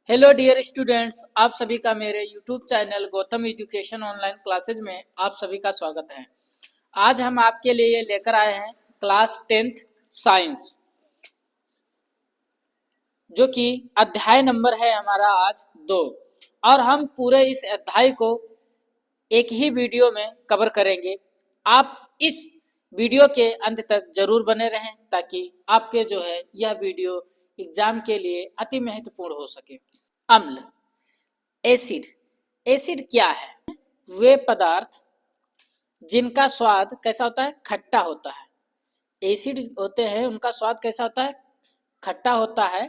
Hello dear students, आप सभी का मेरे YouTube channel Gautam education online classes में आप सभी का स्वागत है। आज हम आपके लिए लेकर आए हैं क्लास 10th साइंस, जो कि अध्याय नंबर है हमारा आज 2। और हम पूरे इस अध्याय को एक ही वीडियो में कवर करेंगे। आप इस वीडियो के अंत तक जरूर बने रहें ताकि आपके जो है यह वीडियो एग्जाम के लिए अति महत्वपूर्ण हो सके। अम्ल, एसिड। एसिड क्या है? वे पदार्थ जिनका स्वाद कैसा होता है? खट्टा होता है। एसिड होते हैं, उनका स्वाद कैसा होता है? खट्टा होता है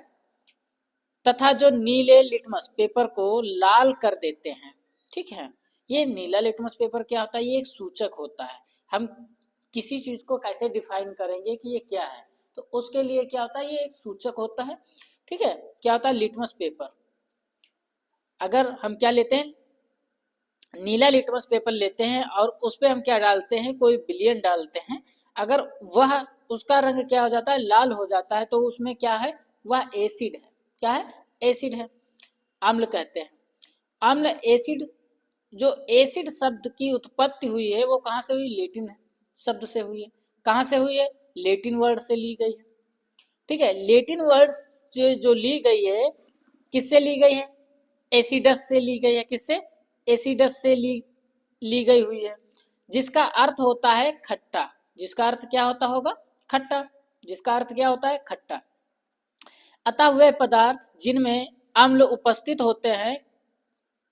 तथा जो नीले लिटमस पेपर को लाल कर देते हैं। ठीक है, ये नीला लिटमस पेपर क्या होता है? ये एक सूचक होता है। हम किसी चीज को कैसे डिफाइन करेंगे कि ये क्या है, तो उसके लिए क्या होता है? ये एक सूचक होता है। ठीक है, क्या होता है? Litmus paper. अगर हम क्या लेते हैं? नीला लिटमस पेपर लेते हैं और उस पर हम क्या डालते हैं? कोई विलयन डालते हैं। अगर वह उसका रंग क्या हो जाता है? लाल हो जाता है, तो उसमें क्या है? वह एसिड है। क्या है? एसिड है। अम्ल कहते हैं। अम्ल एसिड, जो एसिड शब्द की उत्पत्ति हुई है वो कहाँ से हुई? लेटिन शब्द से हुई है। कहाँ से हुई है? लेटिन वर्ड से ली गई है। ठीक है, लेटिन वर्ड जो ली गई है, किससे ली गई है? एसिडस से ली गई है। किससे? एसिडस से ली गई हुई है, जिसका अर्थ होता है खट्टा। जिसका अर्थ क्या होता होगा? खट्टा। जिसका अर्थ क्या होता है? खट्टा। अतः वे पदार्थ जिनमें अम्ल उपस्थित होते हैं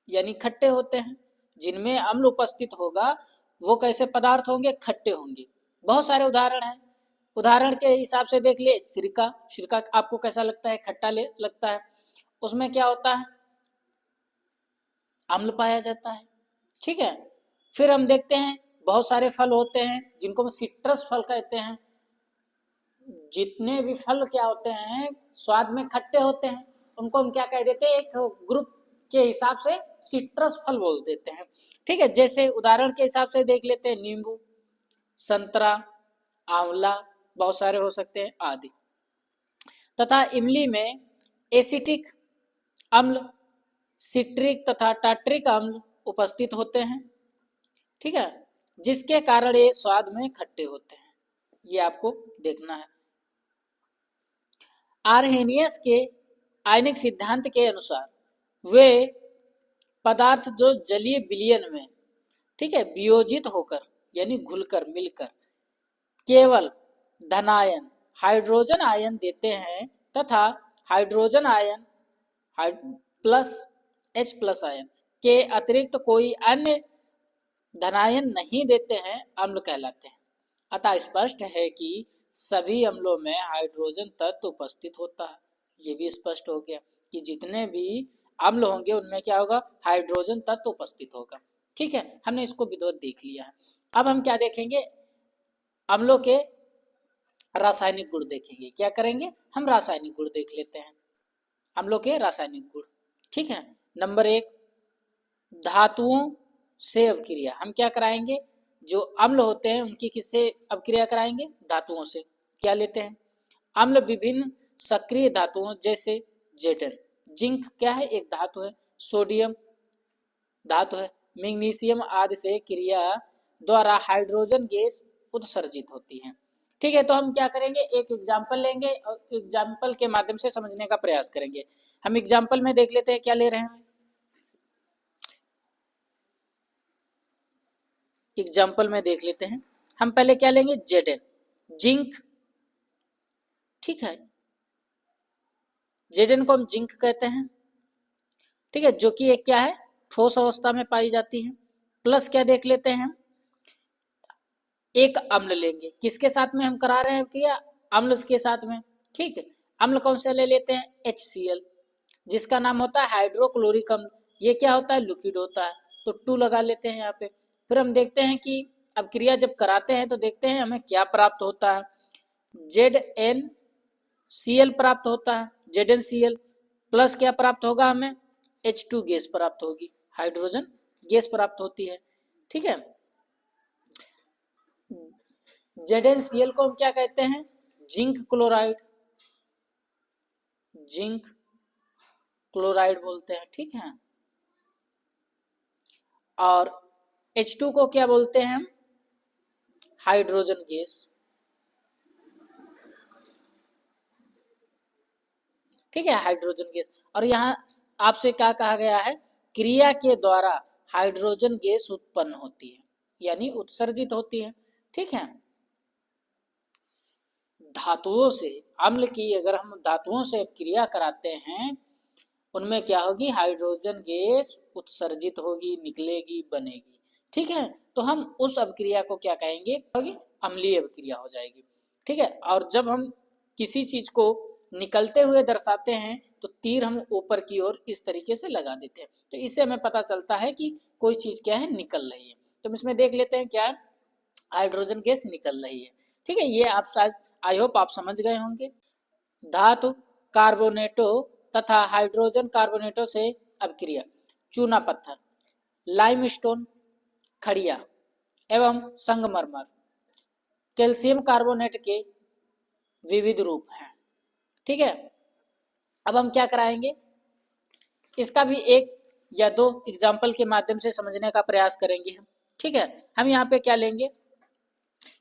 यानी खट्टे होते हैं। जिनमें अम्ल उपस्थित होगा वो कैसे पदार्थ होंगे? खट्टे होंगे। बहुत सारे उदाहरण हैं। उदाहरण के हिसाब से देख ले, सिरका। सिरका आपको कैसा लगता है? खट्टा लगता है। उसमें क्या होता है? अम्ल पाया जाता है। ठीक है, फिर हम देखते हैं बहुत सारे फल होते हैं जिनको हम सिट्रस फल कहते हैं। जितने भी फल क्या होते हैं? स्वाद में खट्टे होते हैं, उनको हम क्या कह देते हैं? एक ग्रुप के हिसाब से सिट्रस फल बोल देते हैं। ठीक है, जैसे उदाहरण के हिसाब से देख लेते हैं, नींबू, संतरा, आंवला, बहुत सारे हो सकते हैं आदि। तथा इमली में एसिटिक अम्ल, सिट्रिक तथा टाट्रिक अम्ल उपस्थित होते हैं। ठीक है, जिसके कारण ये स्वाद में खट्टे होते हैं। ये आपको देखना है। आर्हेनियस के आयनिक सिद्धांत के अनुसार वे पदार्थ जो जलीय विलयन में, ठीक है, वियोजित होकर यानी घुलकर मिलकर केवल धनायन हाइड्रोजन आयन देते हैं तथा hydrogen ion plus H plus ion के अतिरिक्त कोई अन्य धनायन नहीं देते हैं, अम्ल कहलाते हैं। अतः स्पष्ट है कि सभी अम्लों में हाइड्रोजन तत्व उपस्थित होता है। ये भी स्पष्ट हो गया कि जितने भी अम्ल होंगे उनमें क्या होगा? हाइड्रोजन तत्व उपस्थित होगा। ठीक है, हमने इसको विधिवत देख लिया है। अब हम क्या देखेंगे? अम्लों के रासायनिक गुण देखेंगे। क्या करेंगे? हम रासायनिक गुण देख लेते हैं। अम्लों के रासायनिक गुण। ठीक है, नंबर 1, धातुओं से अभिक्रिया। हम क्या कराएंगे? जो अम्ल होते हैं उनकी किससे अभिक्रिया कराएंगे? धातुओं से। क्या लेते हैं? अम्ल विभिन्न सक्रिय धातुओं जैसे जेडन, जिंक क्या है? एक धातु है। सोडियम धातु है। मैग्नीशियम आदि से क्रिया द्वारा हाइड्रोजन गैस उत्सर्जित होती है। ठीक है, तो हम क्या करेंगे? एक एग्जाम्पल लेंगे और एग्जाम्पल के माध्यम से समझने का प्रयास करेंगे। हम एग्जाम्पल में देख लेते हैं क्या ले रहे हैं। एग्जाम्पल में देख लेते हैं। हम पहले क्या लेंगे? Jayden, zinc. ठीक है, जेडन को हम जिंक कहते हैं। ठीक है, जो कि एक क्या है? ठोस अवस्था में पाई जाती है। प्लस क्या देख लेते हैं? एक अम्ल लेंगे। किसके साथ में हम करा रहे हैं क्रिया? अम्ल के साथ में। ठीक है, अम्ल कौन सा ले लेते हैं? HCl, जिसका नाम होता है हाइड्रोक्लोरिक अम्ल। ये क्या होता है? लिक्विड होता है, तो 2 लगा लेते हैं यहाँ पे। फिर हम देखते हैं कि अब क्रिया जब कराते हैं तो देखते हैं हमें क्या प्राप्त होता है। ZnCl प्राप्त होता है। ZnCl प्लस क्या प्राप्त होगा? हमें H2 गैस प्राप्त होगी, हाइड्रोजन गैस प्राप्त होती है। ठीक है, ZnCl को हम क्या कहते हैं? Zinc chloride. जिंक क्लोराइड बोलते हैं, ठीक है। और H2 को क्या बोलते हैं हम? हाइड्रोजन गैस, ठीक है, हाइड्रोजन गैस। और यहाँ आपसे क्या कहा गया है? क्रिया के द्वारा हाइड्रोजन गैस उत्पन्न होती है, यानी उत्सर्जित होती है, ठीक है। धातुओं से, अम्ल की अगर हम धातुओं से क्रिया कराते हैं, उनमें क्या होगी? हाइड्रोजन गैस उत्सर्जित होगी, निकलेगी, बनेगी, ठीक है। तो हम उस अभिक्रिया को क्या कहेंगे? होगी अम्लीय अभिक्रिया हो जाएगी, ठीक है। और जब हम किसी चीज को निकलते हुए दर्शाते हैं तो तीर हम ऊपर की ओर इस तरीके से लगा देते हैं, तो इससे हमें पता चलता है कि कोई चीज क्या है? निकल रही है। तो हम इसमें देख लेते हैं क्या है? हाइड्रोजन गैस निकल रही है, ठीक है। ये आप शायद, आई होप आप समझ गए होंगे। धातु कार्बोनेटों तथा हाइड्रोजन कार्बोनेटों से अभिक्रिया। चूना पत्थर, लाइमस्टोन, खड़िया एवं संगमरमर कैल्शियम कार्बोनेट के विविध रूप हैं, ठीक है। अब हम क्या कराएंगे? इसका भी एक या दो एग्जाम्पल के माध्यम से समझने का प्रयास करेंगे हम, ठीक है। हम यहाँ पे क्या लेंगे?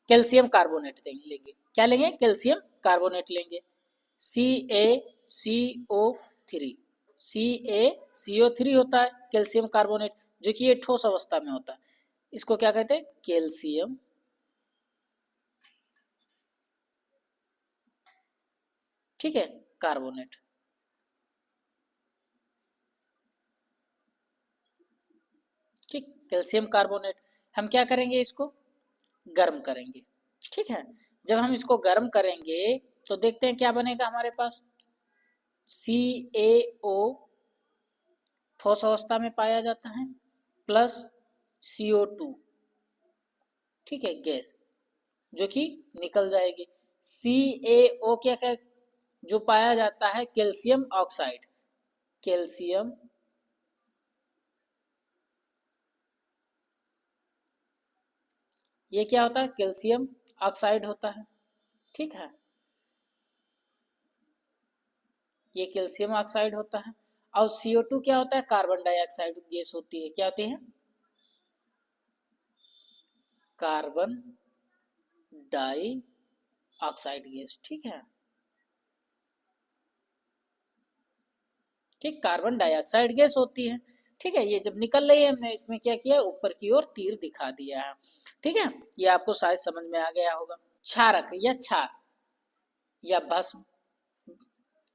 कैल्शियम कार्बोनेट लेंगे। क्या लेंगे? कैल्शियम कार्बोनेट लेंगे। CaCO3, CaCO3 होता है कैल्शियम कार्बोनेट, जो कि ये ठोस अवस्था में होता है। इसको क्या कहते हैं? कैल्शियम, ठीक है, कार्बोनेट, ठीक, कैल्शियम कार्बोनेट। हम क्या करेंगे? इसको गर्म करेंगे, ठीक है। जब हम इसको गर्म करेंगे तो देखते हैं क्या बनेगा हमारे पास। CaO ठोस अवस्था में पाया जाता है, प्लस CO2, ठीक है, गैस, जो कि निकल जाएगी। CaO क्या क्या जो पाया जाता है? कैल्शियम ऑक्साइड, कैल्शियम ये क्या होता है? कैल्शियम ऑक्साइड होता है, ठीक है, ये कैल्शियम ऑक्साइड होता है। और CO2 क्या होता है? कार्बन डाइऑक्साइड गैस होती है। क्या होती है? कार्बन डाई ऑक्साइड गैस, ठीक है, ठीक, कार्बन डाइऑक्साइड गैस होती है, ठीक है। ये जब निकल रही है, हमने इसमें क्या किया? ऊपर की ओर तीर दिखा दिया है, ठीक है। ये आपको शायद समझ में आ गया होगा। क्षारक या क्षार या भस्म,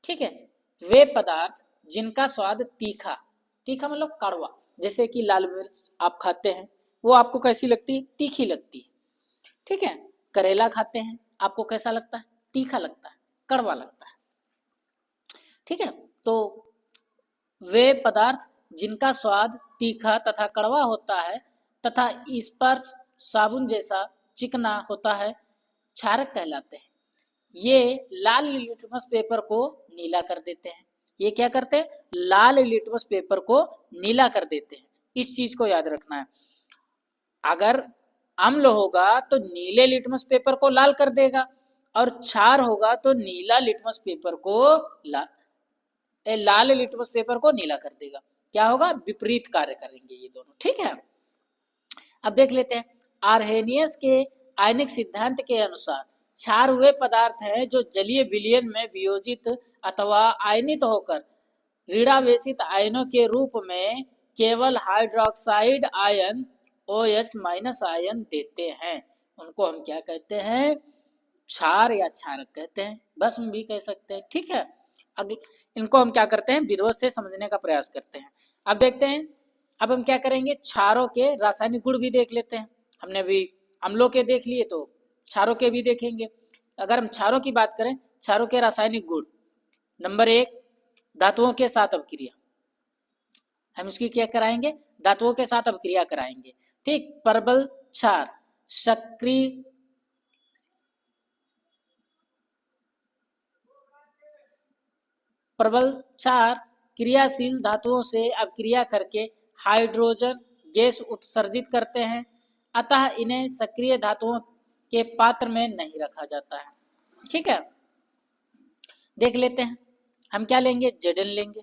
ठीक है, वे पदार्थ जिनका स्वाद तीखा, तीखा मतलब कड़वा, जैसे कि लाल मिर्च आप खाते हैं, वो आपको कैसी लगती है? तीखी लगती है, ठीक है। करेला खाते हैं, आपको कैसा लगता है? तीखा लगता है, कड़वा लगता है, ठीक है। तो वे पदार्थ जिनका स्वाद तीखा तथा कड़वा होता है तथा स्पर्श साबुन जैसा चिकना होता है, क्षारक कहलाते हैं। ये लाल लिटमस पेपर को नीला कर देते हैं। ये क्या करते हैं? लाल लिटमस पेपर को नीला कर देते हैं। इस चीज को याद रखना है। अगर अम्ल होगा तो नीले लिटमस पेपर को लाल कर देगा, और क्षार होगा तो नीला लिटमस पेपर को लाल लिटमस पेपर को नीला कर देगा। क्या होगा? विपरीत कार्य करेंगे ये दोनों, ठीक है। अब देख लेते हैं। आर्हेनियस के आयनिक सिद्धांत के अनुसार क्षार वे पदार्थ हैं जो जलीय विलयन में वियोजित अथवा आयनित होकर ऋणावेशित आयनों के रूप में केवल hydroxide ion OH minus ion देते हैं। उनको हम क्या कहते हैं? क्षार या क्षारक कहते हैं, भस्म भी कह सकते हैं, ठीक है। इनको हम क्या करते हैं? विरोध से समझने का प्रयास करते हैं। अब देखते हैं, अब हम क्या करेंगे? क्षारों के रासायनिक गुण भी देख लेते हैं। हमने अभी अम्लों के देख लिए, तो क्षारों के भी देखेंगे। अगर हम क्षारों की बात करें, क्षारों के रासायनिक गुण, नंबर 1, धातुओं के साथ अभिक्रिया। हम इसकी क्या कराएंगे? धातुओं के साथ अभिक्रिया कराएंगे, ठीक। प्रबल क्षार सक्रिय प्रबल क्षार क्रियाशील धातुओं से अभिक्रिया करके हाइड्रोजन गैस उत्सर्जित करते हैं, अतः इन्हें सक्रिय धातुओं के पात्र में नहीं रखा जाता है, ठीक है। देख लेते हैं, हम क्या लेंगे? Zn लेंगे,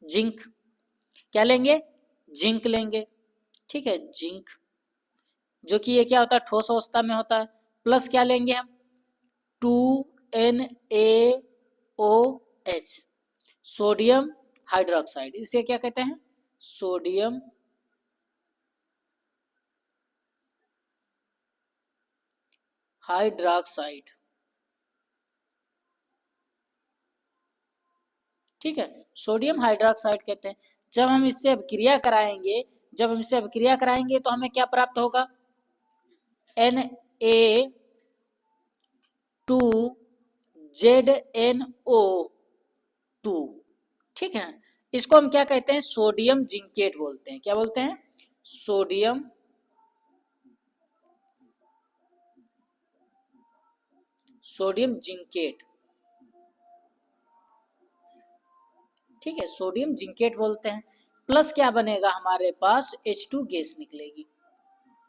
जिंक, क्या लेंगे, जिंक लेंगे, ठीक है, जिंक, जो कि ये क्या होता है, ठोस अवस्था में होता है, प्लस क्या लेंगे हम, 2NaOH, सोडियम हाइड्रोक्साइड, इसे क्या कहते हैं, सोडियम हाइड्रोक्साइड, ठीक है, सोडियम हाइड्रोक्साइड कहते हैं। जब हम इससे अभिक्रिया कराएंगे, जब हम इससे अभिक्रिया कराएंगे तो हमें क्या प्राप्त होगा, Na2ZNO2, ठीक है, इसको हम क्या कहते हैं, सोडियम जिंकेट बोलते हैं, क्या बोलते हैं, सोडियम जिंकेट, ठीक है, सोडियम जिंकेट बोलते हैं। प्लस क्या बनेगा हमारे पास, H2 गैस निकलेगी,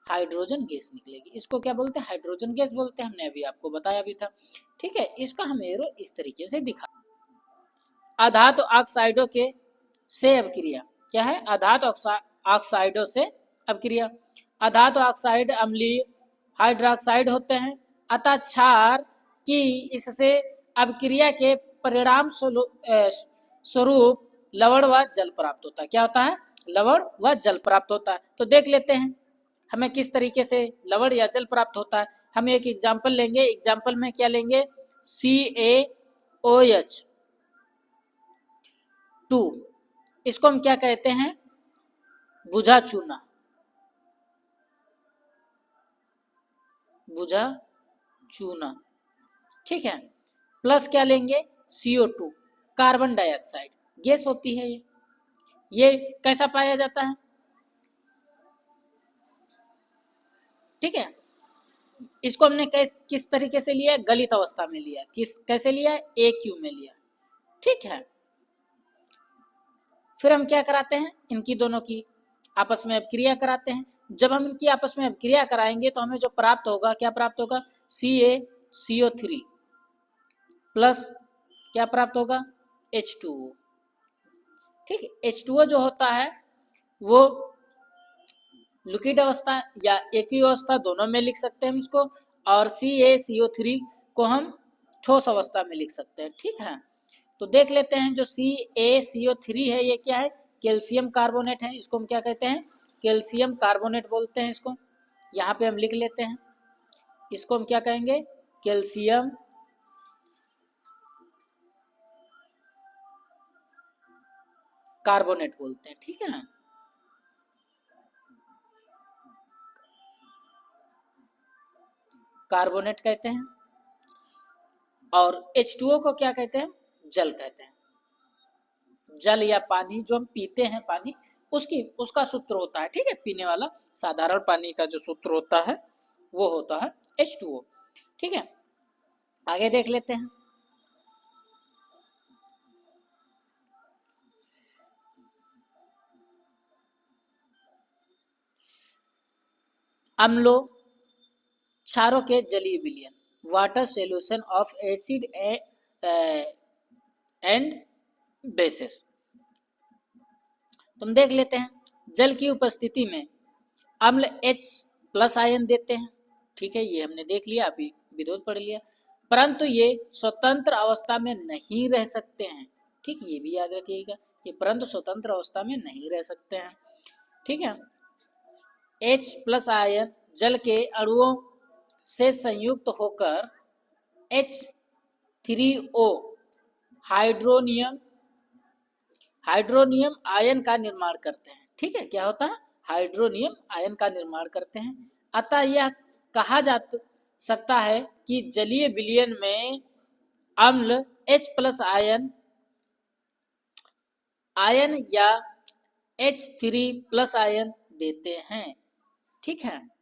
हाइड्रोजन गैस निकलेगी, इसको क्या बोलते हैं, हाइड्रोजन गैस बोलते हैं, हमने अभी आपको बताया भी था, ठीक है। इसका हम एरो इस तरीके से दिखा, अधातु ऑक्साइडों के से अभिक्रिया, क्या है, अधातु ऑक्साइडों से अभिक्रिया, अधातु ऑक्साइड अम्लीय हाइड्रोक्साइड होते हैं, अतः क्षार की इससे अभिक्रिया के परिणाम स्वरूप लवण व जल प्राप्त होता है, क्या होता है, लवण व जल प्राप्त होता है। तो देख लेते हैं हमें किस तरीके से लवण या जल प्राप्त होता है। हम एक एग्जाम्पल लेंगे, एग्जाम्पल में क्या लेंगे, CaOH2, इसको हम क्या कहते हैं, बुझा चूना, बुझा चूना, ठीक है, प्लस क्या लेंगे, CO2, कार्बन डाइऑक्साइड गैस होती है ये कैसा पाया जाता है, ठीक है, इसको हमने किस तरीके से लिया, गलित अवस्था में लिया, कैसे लिया, AQ में लिया, ठीक है। फिर हम क्या कराते हैं, इनकी दोनों की आपस में अभिक्रिया कराते हैं। जब हम इनकी आपस में अभिक्रिया कराएंगे तो हमें जो प्राप्त होगा, क्या प्राप्त होगा, CaCO3 प्लस क्या प्राप्त होगा, H2O, ठीक है। H2O जो होता है वो लिक्विड अवस्था या एक्वियस अवस्था दोनों में लिख सकते हैं हम इसको, और CaCO3 को हम ठोस अवस्था में लिख सकते हैं, ठीक है। तो देख लेते हैं जो CaCO3 है ये क्या है, कैल्शियम कार्बोनेट है, इसको हम क्या कहते हैं, कैल्शियम कार्बोनेट बोलते हैं इसको, यहाँ पे हम लिख लेते हैं, इसको हम क्या कहेंगे, कैल्शियम कार्बोनेट बोलते हैं, ठीक है। कार्बोनेट कहते हैं, और H2O को क्या कहते हैं, जल कहते हैं, जल या पानी जो हम पीते हैं पानी, उसका सूत्र होता है, ठीक है, पीने वाला साधारण पानी का जो सूत्र होता है वो होता है H2O, ठीक है। आगे देख लेते हैं, अम्लों क्षारों के जलीय विलयन, water solution of acid and bases. तुम देख लेते हैं, जल की उपस्थिति में अम्ल H+ आयन देते हैं, ठीक है, ये हमने देख लिया, अभी विरोध पढ़ लिया, परंतु ये स्वतंत्र अवस्था में नहीं रह सकते हैं, ठीक, ये भी याद रखिएगा, ये परंतु स्वतंत्र अवस्था में नहीं रह सकते हैं, ठीक है। H+ आयन जल के अणुओं से संयुक्त होकर H3O हाइड्रोनियम आयन का निर्माण करते हैं, ठीक है, क्या होता है, हाइड्रोनियम आयन का निर्माण करते हैं। अतः यह कहा जा सकता है कि जलीय विलयन में अम्ल H+ आयन या H3+ आयन देते हैं, ठीक है।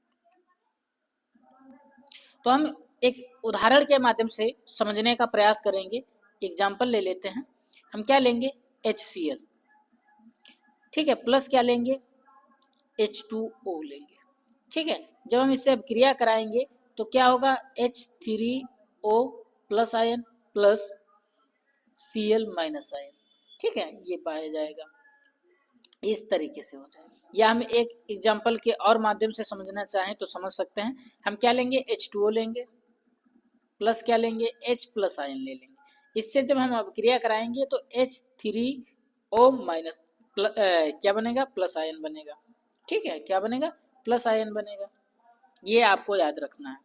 तो हम एक उदाहरण के माध्यम से समझने का प्रयास करेंगे, एग्जाम्पल ले लेते हैं, हम क्या लेंगे, HCl, ठीक है, प्लस क्या लेंगे, H2O लेंगे, ठीक है। जब हम इससे अभिक्रिया कराएंगे तो क्या होगा, H3O+ ion plus Cl- ion, ठीक है, ये पाया जाएगा, इस तरीके से हो जाएगा। या हम एक एग्जाम्पल के और माध्यम से समझना चाहें तो समझ सकते हैं। हम क्या लेंगे, H2O लेंगे प्लस क्या लेंगे, H प्लस आयन ले लेंगे। इससे जब हम अभिक्रिया कराएंगे तो H3O माइनस क्या बनेगा, प्लस आयन बनेगा। ठीक है, क्या बनेगा, प्लस आयन बनेगा। ये आपको याद रखना है।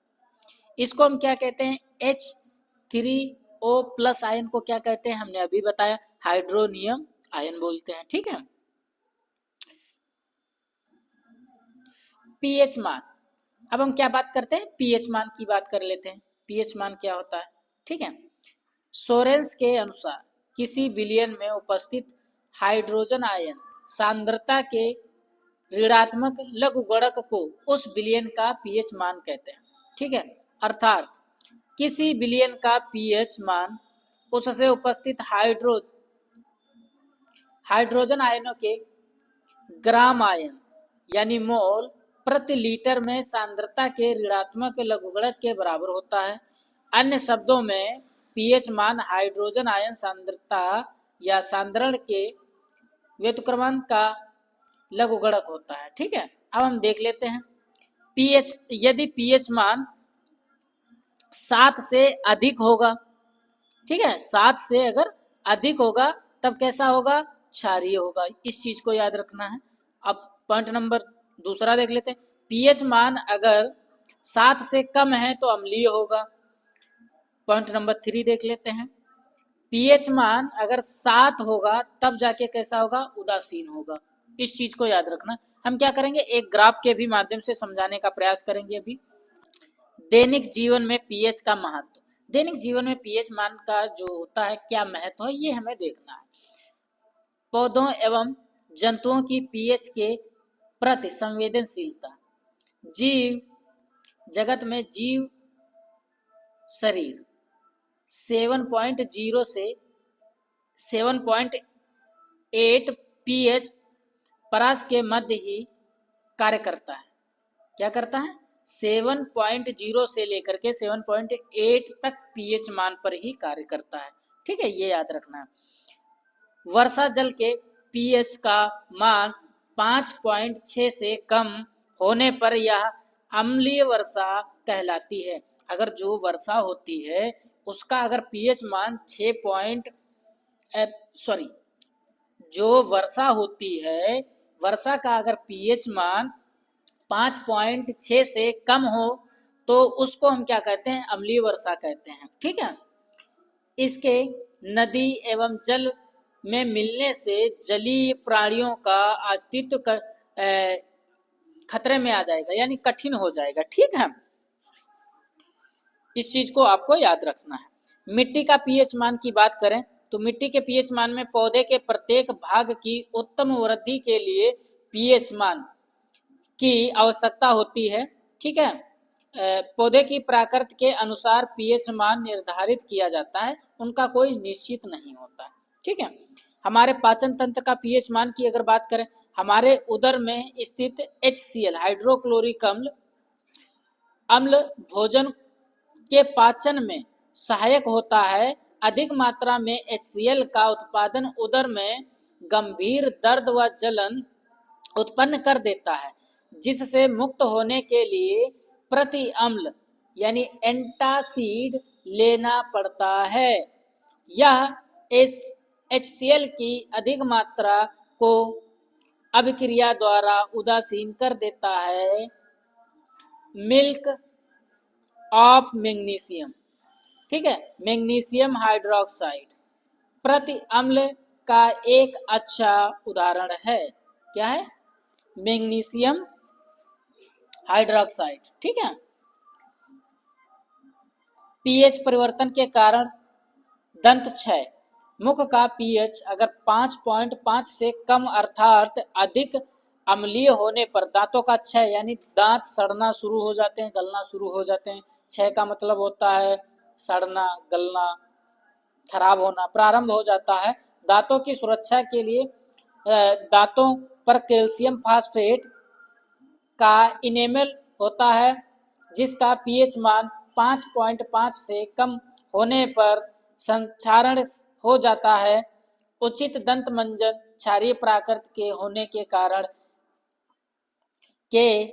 इसको हम क्या कहते हैं, H3O प्लस आयन को क्या कहते हैं, हमने अभी बताया, हाइड्रोनियम आयन बोलते हैं। ठीक है, पीएच मान, अब हम क्या बात करते हैं, पीएच मान की बात कर लेते हैं। पीएच मान क्या होता है, ठीक है। सोरेंस के अनुसार किसी विलयन में उपस्थित हाइड्रोजन आयन सांद्रता के ऋणात्मक लघुगणक को उस विलयन का पीएच मान कहते हैं। ठीक है, अर्थात किसी विलयन का पीएच मान उससे उपस्थित हाइड्रोजन आयनों के ग्राम आयन यानी मोल प्रति लीटर में सांद्रता के ऋणात्मक लघुगणक के बराबर होता है। अन्य शब्दों में पीएच मान हाइड्रोजन आयन सांद्रता या सांद्रण के व्युत्क्रमण का लघुगणक होता है। ठीक है, अब हम देख लेते हैं पीएच, यदि पीएच मान 7 से अधिक होगा, ठीक है, 7 से अगर अधिक होगा तब कैसा होगा, क्षारीय होगा। इस चीज को याद रखना है। अब पॉइंट नंबर दूसरा देख लेते हैं, पीएच मान अगर 7 से कम है तो अम्लीय होगा। पॉइंट नंबर 3 देख लेते हैं, पीएच मान अगर 7 होगा तब जाके कैसा होगा, उदासीन होगा। इस चीज को याद रखना। हम क्या करेंगे, एक ग्राफ के भी माध्यम से समझाने का प्रयास करेंगे अभी। दैनिक जीवन में पीएच का महत्व, दैनिक जीवन में पीएच मान का जो होता है क्या महत्व है, ये हमें देखना है। पौधों एवं जंतुओं की पीएच के प्रति संवेदनशीलता, जीव जगत में जीव शरीर 7.0 से 7.8 पीएच परास के मध्य ही कार्य करता है। क्या करता है, 7.0 से लेकर के 7.8 तक पीएच मान पर ही कार्य करता है। ठीक है, ये याद रखना है। वर्षा जल के पीएच का मान 5.6 से कम होने पर यह अम्लीय वर्षा कहलाती है। अगर जो वर्षा होती है उसका अगर पीएच मान जो वर्षा होती है, वर्षा का अगर पीएच मान 5.6 से कम हो तो उसको हम क्या कहते हैं, अम्लीय वर्षा कहते हैं। ठीक है, इसके नदी एवं जल में मिलने से जलीय प्राणियों का अस्तित्व खतरे में आ जाएगा, यानी कठिन हो जाएगा। ठीक है, इस चीज को आपको याद रखना है। मिट्टी का पीएच मान की बात करें तो मिट्टी के पीएच मान में पौधे के प्रत्येक भाग की उत्तम वृद्धि के लिए पीएच मान की आवश्यकता होती है। ठीक है, पौधे की प्रकृति के अनुसार पीएच मान निर्धारित किया जाता है, उनका कोई निश्चित नहीं होता। ठीक है, हमारे पाचन तंत्र का पीएच मान की अगर बात करें, हमारे उदर में स्थित HCl हाइड्रोक्लोरिक अम्ल भोजन के पाचन में सहायक होता है। अधिक मात्रा में HCl का उत्पादन उदर में गंभीर दर्द व जलन उत्पन्न कर देता है, जिससे मुक्त होने के लिए प्रति अम्ल यानी एंटासिड लेना पड़ता है। यह HCl की अधिक मात्रा को अभिक्रिया द्वारा उदासीन कर देता है। मिल्क ऑफ मैग्नीशियम, ठीक है, मैग्नीशियम हाइड्रोक्साइड प्रति अम्ल का एक अच्छा उदाहरण है। क्या है, मैग्नीशियम हाइड्रोक्साइड। ठीक है, पीएच परिवर्तन के कारण दंत क्षय, मुख का पीएच अगर 5.5 से कम अर्थात अधिक अम्लीय होने पर दांतों का क्षय यानी दांत सड़ना शुरू हो जाते हैं, गलना शुरू हो जाते हैं। क्षय का मतलब होता है सड़ना, गलना, खराब होना प्रारंभ हो जाता है। दांतों की सुरक्षा के लिए दांतों पर कैल्शियम फास्फेट का इनेमल होता है, जिसका पीएच मान 5.5 से कम होने पर संक्षारण हो जाता है। उचित दंत मंजन क्षारीय प्राकृत के होने के कारण के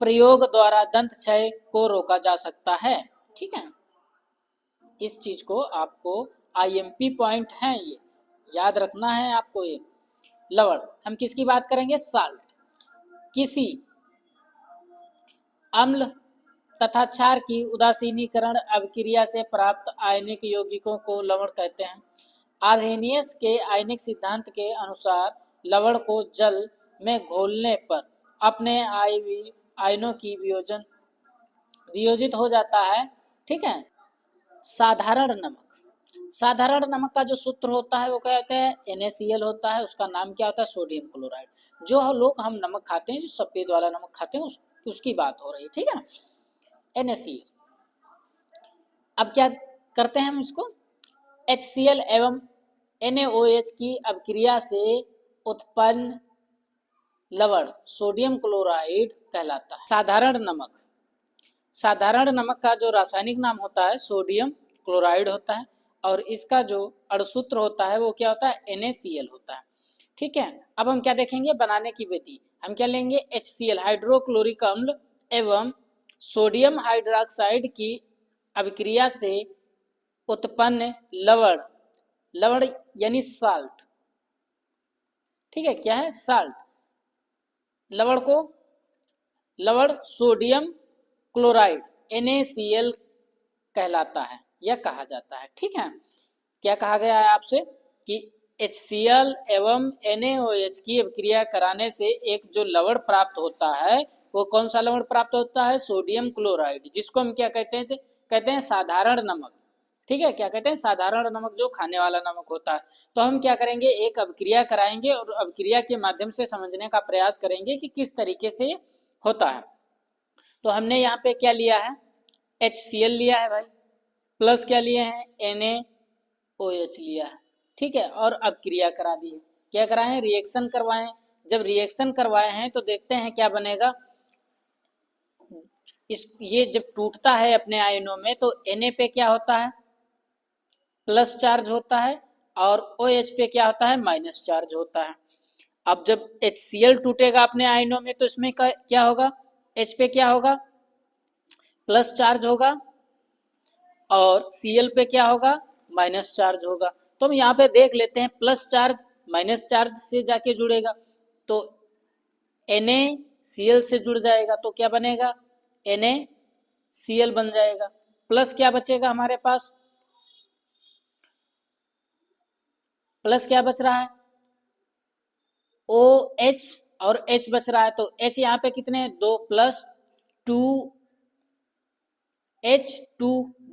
प्रयोग द्वारा दंत क्षय को रोका जा सकता है। ठीक है, इस चीज को आपको आईएमपी पॉइंट है, ये याद रखना है आपको। ये लवण, हम किसकी बात करेंगे? साल्ट। किसी अम्ल तथा क्षार की उदासीनीकरण अभिक्रिया से प्राप्त आयनिक यौगिकों को लवण कहते हैं। आर्हेनियस के आयनिक सिद्धांत के अनुसार लवण को जल में घोलने पर अपने आयनों की वियोजित हो जाता है। ठीक है, साधारण नमक, साधारण नमक का जो सूत्र होता है वो क्या कहते हैं? NaCl होता है। उसका नाम क्या होता है? Sodium chloride. जो लोग हम नमक खाते हैं, जो सफेद वाला नमक खाते हैं, उसकी बात हो रही है। ठीक है, NaCl। अब क्या करते हैं हम इसको? HCl एवं NaOH की अभिक्रिया से उत्पन्न लवण सोडियम क्लोराइड कहलाता है। साधारण नमक, साधारण नमक का जो रासायनिक नाम होता है सोडियम क्लोराइड होता है, और इसका जो अणुसूत्र होता है वो क्या होता है? NaCl होता है। ठीक है, अब हम क्या देखेंगे? बनाने की विधि। हम क्या लेंगे? HCl हाइड्रोक्लोरिक अम्ल एवं सोडियम हाइड्रोक्साइड की अभिक्रिया से उत्पन्न लवण, लवण यानी साल्ट। ठीक है, क्या है? साल्ट। लवण को लवण सोडियम क्लोराइड NaCl कहलाता है या कहा जाता है। ठीक है, क्या कहा गया है आपसे कि HCl एवं NaOH की अभिक्रिया कराने से एक जो लवण प्राप्त होता है वो कौन सा लवण प्राप्त होता है? सोडियम क्लोराइड, जिसको हम क्या कहते हैं? कहते हैं साधारण नमक। ठीक है, क्या कहते हैं? साधारण नमक, जो खाने वाला नमक होता है। तो हम क्या करेंगे? एक अभिक्रिया कराएंगे और अभिक्रिया के माध्यम से समझने का प्रयास करेंगे कि किस तरीके से होता है। तो हमने यहाँ पे क्या लिया है? HCl लिया है भाई, प्लस क्या लिए हैं? NaOH लिया है। ठीक है, और अभिक्रिया करा दी है। क्या कराए? रिएक्शन करवाएं। जब रिएक्शन करवाए हैं तो देखते हैं क्या बनेगा। ये जब टूटता है अपने आयनों में तो Na पे क्या होता है? प्लस चार्ज होता है, और OH पे क्या होता है? माइनस चार्ज होता है। अब जब HCl टूटेगा अपने आयनों में तो इसमें क्या होगा? H पे क्या होगा? प्लस चार्ज होगा, और Cl पे क्या होगा? माइनस चार्ज होगा। तो हम यहाँ पे देख लेते हैं, प्लस चार्ज माइनस चार्ज से जाके जुड़ेगा तो NaCl से जुड़ जाएगा, तो क्या बनेगा? NaCl बन जाएगा। प्लस क्या बचेगा हमारे पास? प्लस क्या बच रहा है? OH और H बच रहा है। तो H यहाँ पे कितने? 2 प्लस 2H2,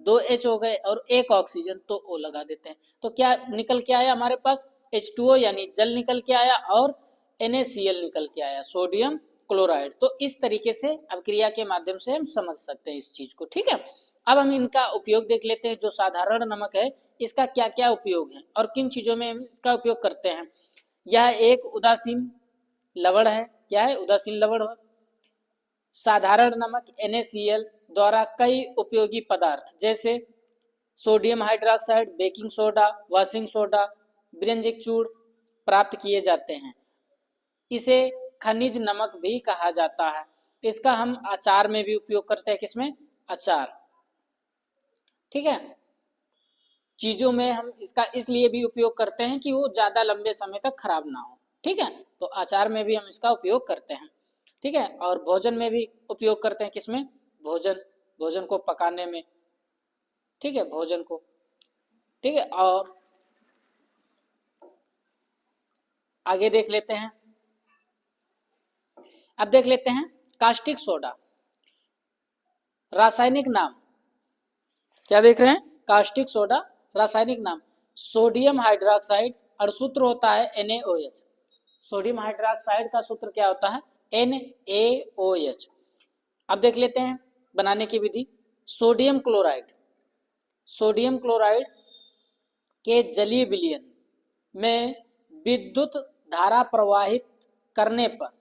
2 H हो गए और एक ऑक्सीजन, तो O लगा देते हैं। तो क्या निकल के आया हमारे पास? H2O यानी जल निकल के आया, और NaCl निकल के आया, सोडियम क्लोराइड। तो इस तरीके से अभिक्रिया के माध्यम से हम समझ सकते हैं इस चीज को। ठीक है, अब हम इनका उपयोग देख लेते हैं। जो साधारण नमक है इसका क्या क्या उपयोग है और किन चीजों में हम इसका उपयोग करते हैं। यह एक उदासीन लवण है। क्या है? उदासीन लवण है। साधारण नमक NaCl द्वारा कई उपयोगी पदार्थ जैसे sodium hydroxide, baking soda, washing soda, व्यंजक चूर्ण प्राप्त किए जाते हैं। इसे खनिज नमक भी कहा जाता है। इसका हम अचार में भी उपयोग करते हैं। किसमें? अचार। ठीक है, चीजों में हम इसका इसलिए भी उपयोग करते हैं कि वो ज्यादा लंबे समय तक खराब ना हो। ठीक है, तो अचार में भी हम इसका उपयोग करते हैं। ठीक है, और भोजन में भी उपयोग करते हैं। किसमें? भोजन को पकाने में। ठीक है, भोजन को। ठीक है, और आगे देख लेते हैं। अब देख लेते हैं कास्टिक सोडा। रासायनिक नाम क्या देख रहे हैं? Caustic soda. रासायनिक नाम सोडियम हाइड्रोक्साइड, और सूत्र होता है NaOH। सोडियम हाइड्रोक्साइड का सूत्र क्या होता है? NaOH। अब देख लेते हैं बनाने की विधि। सोडियम क्लोराइड, सोडियम क्लोराइड के जलीय विलयन में विद्युत धारा प्रवाहित करने पर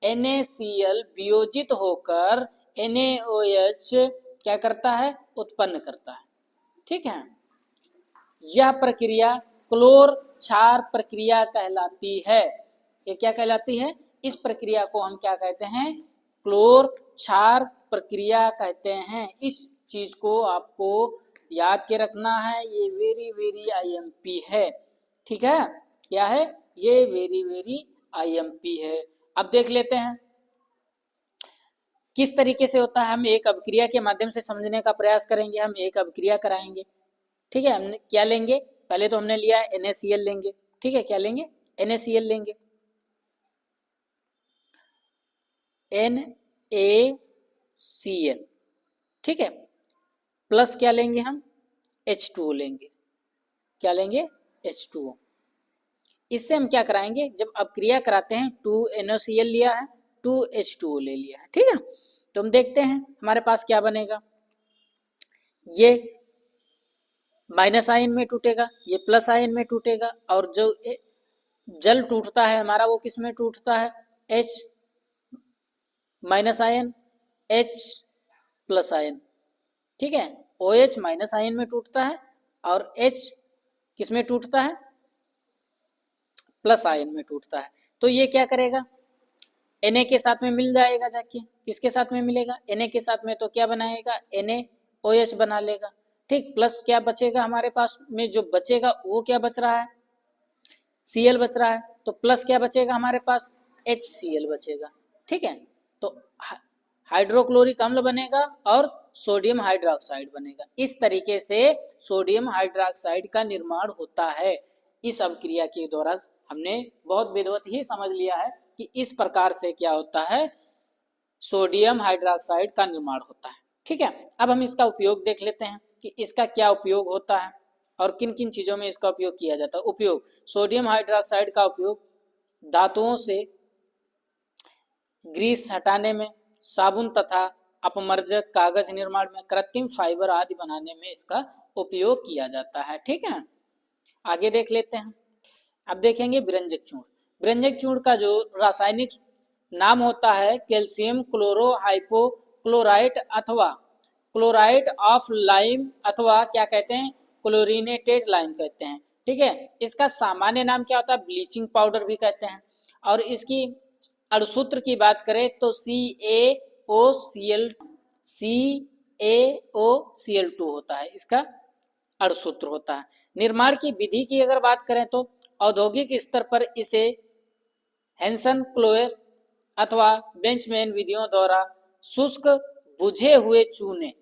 NaCl वियोजित होकर NaOH क्या करता है? उत्पन्न करता है। ठीक है, यह प्रक्रिया क्लोर क्षार प्रक्रिया कहलाती है। ये क्या कहलाती है? इस प्रक्रिया को हम क्या कहते हैं? क्लोर क्षार प्रक्रिया कहते हैं। इस चीज को आपको याद के रखना है, ये वेरी वेरी आईएमपी है। ठीक है, क्या है ये? वेरी वेरी आईएमपी है। अब देख लेते हैं किस तरीके से होता है। हम एक अभिक्रिया के माध्यम से समझने का प्रयास करेंगे। हम एक अभिक्रिया कराएंगे, ठीक है। हमने क्या लेंगे? पहले तो हमने लिया है NaCl लेंगे, ठीक है। क्या लेंगे? NaCl लेंगे, NaCl, ठीक है। प्लस क्या लेंगे हम? H2O लेंगे। क्या लेंगे? H2O। इससे हम क्या कराएंगे? जब अभिक्रिया कराते हैं 2NaCl लिया है, 2H2O ले लिया है, ठीक है। तो हम देखते हैं हमारे पास क्या बनेगा। ये माइनस आयन में टूटेगा, ये प्लस आयन में टूटेगा, और जो जल टूटता है हमारा वो किस में टूटता है? H minus ion, H plus ion, ठीक है। OH माइनस आयन में टूटता है और H किस में टूटता है? प्लस आयन में टूटता है। तो ये क्या करेगा? Na के साथ में मिल जाएगा जाके। किसके साथ में मिलेगा? Na के साथ में। तो क्या बनाएगा? NaOH बना लेगा, ठीक। प्लस क्या बचेगा हमारे पास में? जो बचेगा वो क्या बच रहा है? Cl बच रहा है। तो प्लस क्या बचेगा हमारे पास? HCl बचेगा, ठीक है। तो हाइड्रोक्लोरिक अम्ल बनेगा और सोडियम हाइड्रोक्साइड बनेगा। इस तरीके से सोडियम हाइड्रोक्साइड का निर्माण होता है। इस अभिक्रिया के दौरान हमने बहुत विधिवत ही समझ लिया है कि इस प्रकार से क्या होता है, सोडियम हाइड्रोक्साइड का निर्माण होता है, ठीक है। अब हम इसका उपयोग देख लेते हैं कि इसका क्या उपयोग होता है और किन किन चीजों में इसका उपयोग किया जाता है। उपयोग: सोडियम हाइड्रोक्साइड का उपयोग धातुओं से ग्रीस हटाने में, साबुन तथा अपमर्जक, कागज निर्माण में, कृत्रिम फाइबर आदि बनाने में इसका उपयोग किया जाता है, ठीक है। आगे देख लेते हैं। अब देखेंगे विरंजक चूर्ण। विरंजक चूर्ण का जो रासायनिक नाम होता है कैल्शियम क्लोरोहाइपोक्लोराइट अथवा क्लोराइड ऑफ लाइम, अथवा क्या कहते हैं? क्लोरीनेटेड लाइम कहते हैं, ठीक है। इसका सामान्य नाम क्या होता है? ब्लीचिंग पाउडर भी कहते हैं। और इसकी अणुसूत्र की बात करें तो CaOCl2 होता है, इसका अणुसूत्र होता है। निर्माण की विधि की अगर बात करें तो औद्योगिक स्तर पर इसे हैंसन क्लोएर अथवा बेंचमैन विधियों द्वारा शुष्क बुझे हुए चूने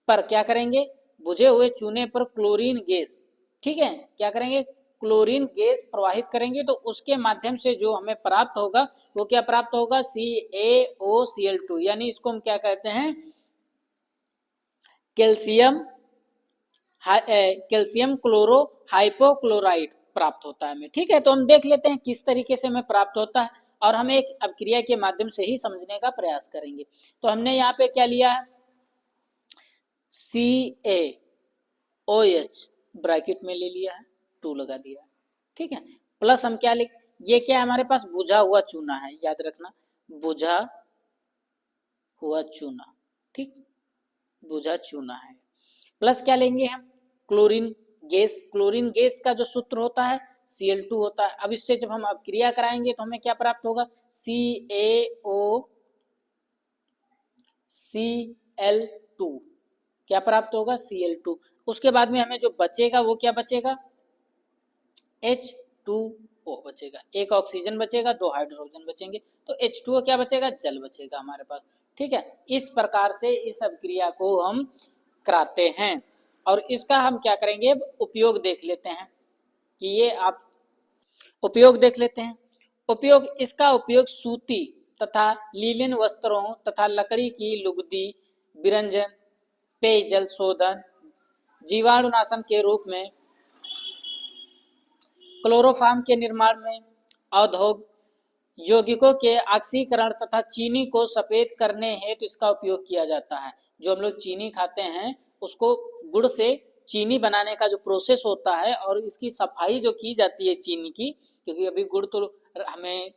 पर क्या करेंगे? बुझे हुए चूने पर क्लोरीन गैस, ठीक है, क्या करेंगे? क्लोरीन गैस प्रवाहित करेंगे। तो उसके माध्यम से जो हमें प्राप्त होगा वो क्या प्राप्त होगा? CaOCl2, यानी इसको हम क्या कहते हैं? कैल्शियम क्लोरो हाइपोक्लोराइट प्राप्त होता है हमें, ठीक है। तो हम देख लेते हैं किस तरीके से हमें प्राप्त होता है और हम एक अभिक्रिया के माध्यम से ही समझने का प्रयास करेंगे। तो हमने यहाँ पे क्या लिया है? CaOH ब्रैकेट में ले लिया है, 2 लगा दिया है, ठीक है। प्लस हम क्या लिख, ये क्या हमारे पास? बुझा हुआ चूना है, याद रखना, बुझा हुआ चूना, ठीक, बुझा चूना है। प्लस क्या लेंगे हम? Chlorine gas. क्लोरीन गैस का जो सूत्र होता है Cl2 होता है। अब इससे जब हम अभिक्रिया कराएंगे तो हमें क्या प्राप्त होगा? CaOCl2, क्या प्राप्त होगा? Cl2। उसके बाद में हमें जो बचेगा वो क्या बचेगा? H2O बचेगा। एक ऑक्सीजन बचेगा, 2 हाइड्रोजन बचेंगे, तो H2O क्या बचेगा? जल बचेगा हमारे पास, ठीक है। इस प्रकार से इस अभिक्रिया को हम कराते हैं और इसका हम क्या करेंगे? उपयोग देख लेते हैं कि ये आप उपयोग देख लेते हैं। उपयोग: इसका उपयोग सूती तथा लीलन वस्त्रों तथा लकड़ी की लुगदी, विरंजन, पेयजल शोधन, जीवाणुनाशन के रूप में, क्लोरोफार्म के निर्माण में, यौगिकों के ऑक्सीकरण तथा चीनी को सफेद करने हेतु इसका उपयोग किया जाता है। जो हम लोग चीनी खाते हैं उसको गुड़ से चीनी बनाने का जो प्रोसेस होता है और इसकी सफाई जो की जाती है चीनी की, क्योंकि अभी गुड़ तो हमें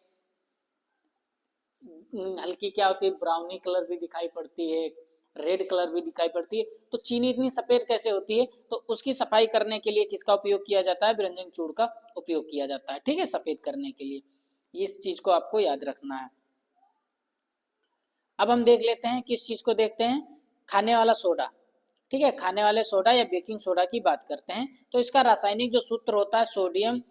हल्की क्या होती है? ब्राउनी कलर भी दिखाई पड़ती है, रेड कलर भी दिखाई पड़ती है। तो चीनी इतनी सफेद कैसे होती है? तो उसकी सफाई करने के लिए किसका उपयोग किया जाता है? विरंजन चूर्ण का उपयोग किया जाता है, ठीक है, सफेद करने के लिए। इस चीज को आपको याद रखना है। अब हम देख लेते हैं, किस चीज को देखते हैं, खाने वाला सोडा, ठीक है, खाने वाले सोडा या बेकिंग सोडा की बात करते हैं। तो इसका रासायनिक जो सूत्र होता है सोडियम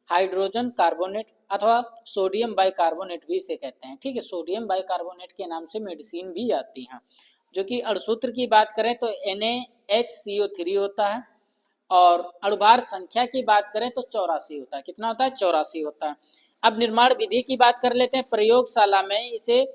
हाइड्रोजन कार्बोनेट अथवा सोडियम बाइकार्बोनेट भी इसे कहते हैं, ठीक है। सोडियम बाइकार्बोनेट के नाम से मेडिसिन भी आती है। जो कि अणुसूत्र की बात करें तो NaHCO3 होता है, और अणुभार संख्या की बात करें तो 84 होता है। कितना होता है? 84 होता है। अब निर्माण विधि की बात कर लेते हैं। प्रयोगशाला में इसे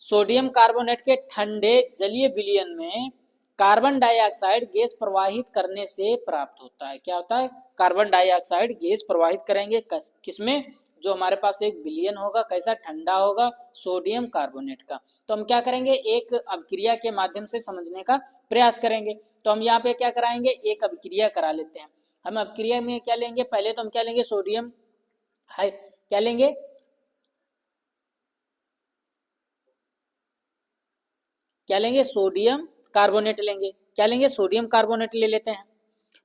सोडियम कार्बोनेट के ठंडे जलीय विलयन में कार्बन डाइऑक्साइड गैस प्रवाहित करने से प्राप्त होता है। क्या होता है? कार्बन डाइऑक्साइड गैस प्रवाहित करेंगे किसमें? जो हमारे पास एक विलयन होगा, कैसा? ठंडा होगा, सोडियम कार्बोनेट का। तो हम क्या करेंगे? एक अभिक्रिया के माध्यम से समझने का प्रयास करेंगे। तो हम यहाँ पे क्या कराएंगे? एक अभिक्रिया करा लेते हैं। हम अभिक्रिया में क्या लेंगे? पहले तो हम क्या लेंगे? सोडियम क्या लेंगे? क्या लेंगे? सोडियम कार्बोनेट लेंगे। क्या लेंगे? सोडियम कार्बोनेट ले लेते हैं।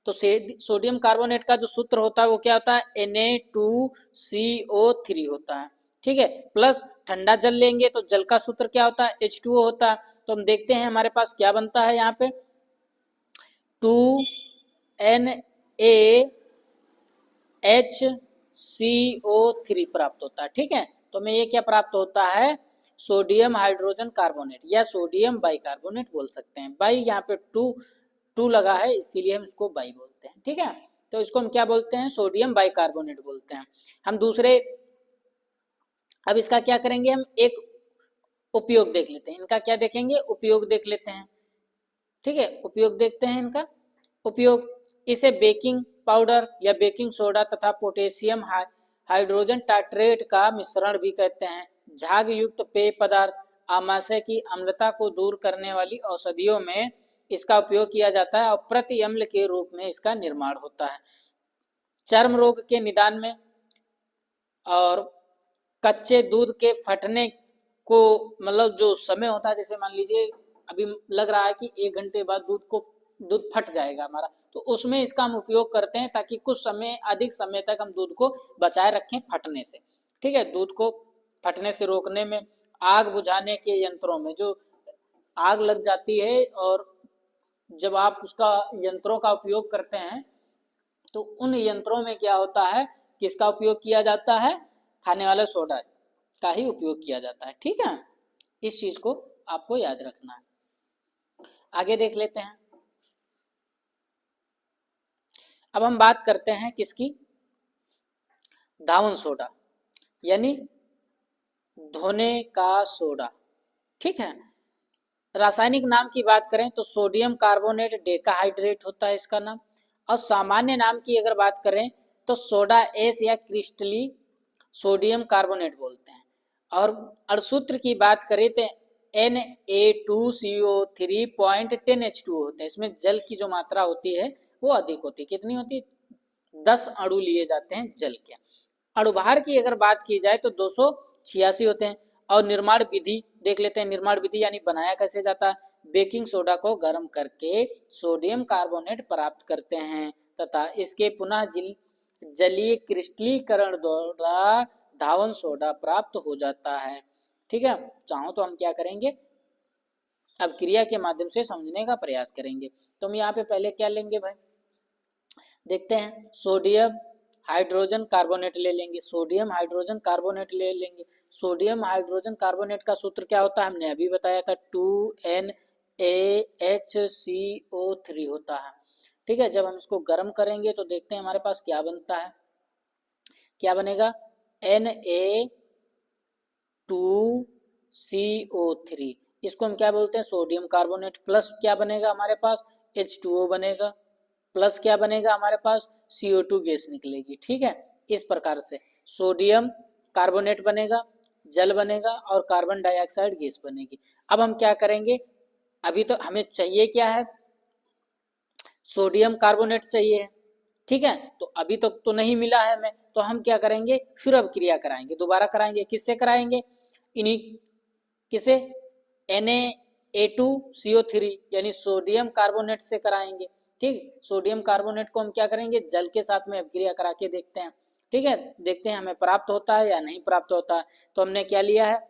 तो सोडियम कार्बोनेट का जो सूत्र होता है वो क्या होता है? Na2CO3 होता है, ठीक है। प्लस ठंडा जल लेंगे तो जल का सूत्र क्या होता है? H2O होता है। तो हम देखते हैं हमारे पास क्या बनता है यहाँ पे, 2NaHCO3 प्राप्त होता है, ठीक है। तो हमें ये क्या प्राप्त होता है? सोडियम हाइड्रोजन कार्बोनेट या सोडियम बाइकार्बोनेट बोल सकते हैं। बाई यहाँ पे टू लगा है इसीलिए हम इसको बाई बोलते हैं, ठीक है। तो इसको हम क्या बोलते हैं? सोडियम बाइकार्बोनेट बोलते हैं। हम दूसरे, अब इसका क्या करेंगे? हम एक उपयोग देख लेते हैं। इनका क्या देखेंगे? उपयोग देख लेते हैं, ठीक है। उपयोग देखते हैं इनका उपयोग। इसे बेकिंग पाउडर या बेकिंग सोडा तथा पोटेशियम हाइड्रोजन टाइट्रेट का मिश्रण भी कहते हैं। झाग युक्त पेय पदार्थ, आमाशय की अम्लता को दूर करने वाली औषधियों में इसका उपयोग किया जाता है और प्रति अम्ल के रूप में इसका निर्माण होता है। चर्म रोग के निदान में और कच्चे दूध के फटने को, मतलब जो समय होता है, जैसे मान लीजिए अभी लग रहा है कि 1 घंटे बाद दूध फट जाएगा हमारा, तो उसमें इसका हम उपयोग करते हैं ताकि कुछ समय, अधिक समय तक हम दूध को बचाए रखें फटने से, ठीक है। दूध को फटने से रोकने में, आग बुझाने के यंत्रों में, जो आग लग जाती है और जब आप उसका यंत्रों का उपयोग करते हैं तो उन यंत्रों में क्या होता है? किसका उपयोग किया जाता है? खाने वाले सोडा का ही उपयोग किया जाता है, ठीक है। इस चीज को आपको याद रखना है। आगे देख लेते हैं। अब हम बात करते हैं किसकी? धावन सोडा, यानी धोने का सोडा, ठीक है। रासायनिक नाम की बात करें तो सोडियम कार्बोनेट डेकाहाइड्रेट होता है इसका नाम। और सामान्य नाम की अगर बात करें तो सोडा एस या क्रिस्टली सोडियम कार्बोनेट बोलते हैं। और अणुसूत्र की बात करें तो Na2CO3.10H2 होते हैं। इसमें जल की जो मात्रा होती है वो अधिक होती है। कितनी होती है? 10 अणु लिए जाते हैं जल के। अणुभार की अगर बात की जाए तो 286 होते हैं। और निर्माण विधि देख लेते हैं। निर्माण विधि यानी बनाया कैसे जाता है? बेकिंग सोडा को गर्म करके सोडियम कार्बोनेट प्राप्त करते हैं तथा इसके पुनः जलीय क्रिस्टलीकरण द्वारा धावन सोडा प्राप्त हो जाता है, ठीक है। चाहो तो हम क्या करेंगे? अब क्रिया के माध्यम से समझने का प्रयास करेंगे। तो हम यहाँ पे पहले क्या लेंगे भाई? देखते हैं। सोडियम हाइड्रोजन कार्बोनेट ले लेंगे। सोडियम हाइड्रोजन कार्बोनेट ले लेंगे। सोडियम हाइड्रोजन कार्बोनेट का सूत्र क्या होता है? हमने अभी बताया था, 2NaHCO3 होता है, ठीक है। जब हम इसको गर्म करेंगे तो देखते हैं हमारे पास क्या बनता है। क्या बनेगा? Na2CO3। इसको हम क्या बोलते हैं? Sodium carbonate. प्लस क्या बनेगा हमारे पास? H2O बनेगा। प्लस क्या बनेगा हमारे पास? CO2 गैस निकलेगी, ठीक है। इस प्रकार से सोडियम कार्बोनेट बनेगा, जल बनेगा और कार्बन डाइऑक्साइड गैस बनेगी। अब हम क्या करेंगे? अभी तो हमें चाहिए क्या है? सोडियम कार्बोनेट चाहिए, ठीक है। तो अभी तक तो नहीं मिला है हमें, तो हम क्या करेंगे? फिर अब क्रिया कराएंगे, दोबारा कराएंगे। किससे कराएंगे? इन्हीं किसे? Na2CO3 यानी सोडियम कार्बोनेट से कराएंगे। ठीक, सोडियम कार्बोनेट को हम क्या करेंगे, जल के साथ में अभिक्रिया करा के देखते हैं। ठीक है, देखते हैं हमें प्राप्त होता है या नहीं प्राप्त होता है। तो हमने क्या लिया है,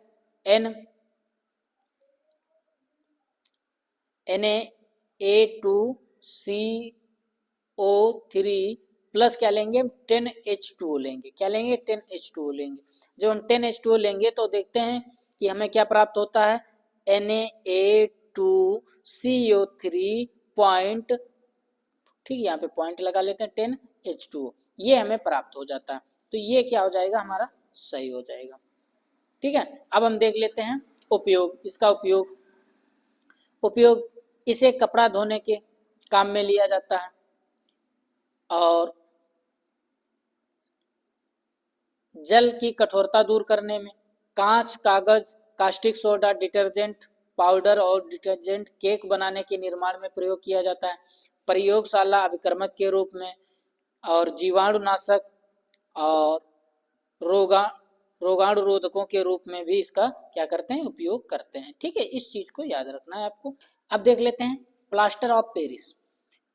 Na2CO3 प्लस क्या लेंगे, 10H2O लेंगे। क्या लेंगे, 10H2O लेंगे। जब हम 10H2O लेंगे तो देखते हैं कि हमें क्या प्राप्त होता है, Na2CO3 पॉइंट, ठीक है, यहाँ पे पॉइंट लगा लेते हैं, 10H2O, ये हमें प्राप्त हो जाता है। तो ये क्या हो जाएगा, हमारा सही हो जाएगा। ठीक है, अब हम देख लेते हैं उपयोग। इसका उपयोग इसे कपड़ा धोने के काम में लिया जाता है, और जल की कठोरता दूर करने में, कांच, कागज, कास्टिक सोडा, डिटर्जेंट पाउडर और डिटर्जेंट केक बनाने के निर्माण में प्रयोग किया जाता है, प्रयोगशाला अभिकर्मक के रूप में, और जीवाणुनाशक और रोगाणुरोधकों के रूप में भी इसका क्या करते हैं, उपयोग करते हैं। ठीक है, इस चीज को याद रखना है आपको। अब देख लेते हैं plaster of Paris.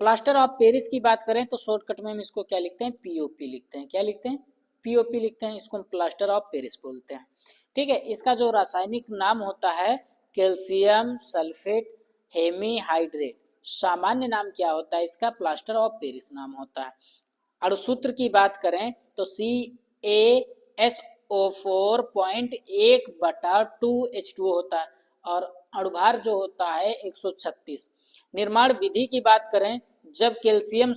Plaster of Paris की बात करें तो शॉर्टकट में हम इसको क्या लिखते हैं, पीओपी लिखते हैं। क्या लिखते हैं, पीओपी लिखते हैं। इसको हम प्लास्टर ऑफ पेरिस बोलते हैं। ठीक है, इसका जो रासायनिक नाम होता है कैल्शियम सल्फेट हेमीहाइड्रेट। सामान्य नाम क्या होता है इसका, प्लास्टर ऑफ पेरिस नाम होता है। अणुसूत्र की बात करें तो CaSO4.1/2H2O होता है, और अणुभार जो होता है 136। निर्माण विधि की बात करें, जब कैल्शियम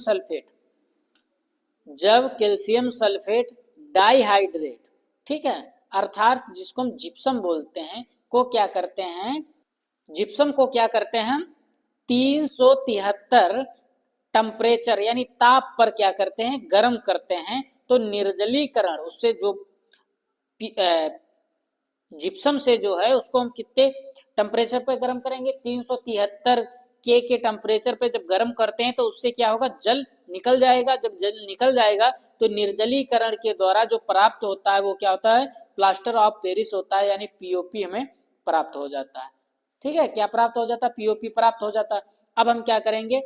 सल्फेट डाइहाइड्रेट, ठीक है, अर्थात जिसको हम जिप्सम बोलते हैं, को क्या करते हैं, जिप्सम को क्या करते हैं हम 373 टेम्परेचर यानी ताप पर क्या करते हैं, गर्म करते हैं। तो निर्जलीकरण, उससे जो जिप्सम से जो है उसको हम कितने टेम्परेचर पे गर्म करेंगे, 373 के टेम्परेचर पे जब गर्म करते हैं तो उससे क्या होगा, जल निकल जाएगा। जब जल निकल जाएगा तो निर्जलीकरण के द्वारा जो प्राप्त होता है वो क्या होता है, प्लास्टर ऑफ पेरिस होता है, यानी पीओपी हमें प्राप्त हो जाता है। ठीक है, क्या प्राप्त हो जाता है, पीओपी प्राप्त हो जाता है। अब हम क्या करेंगे,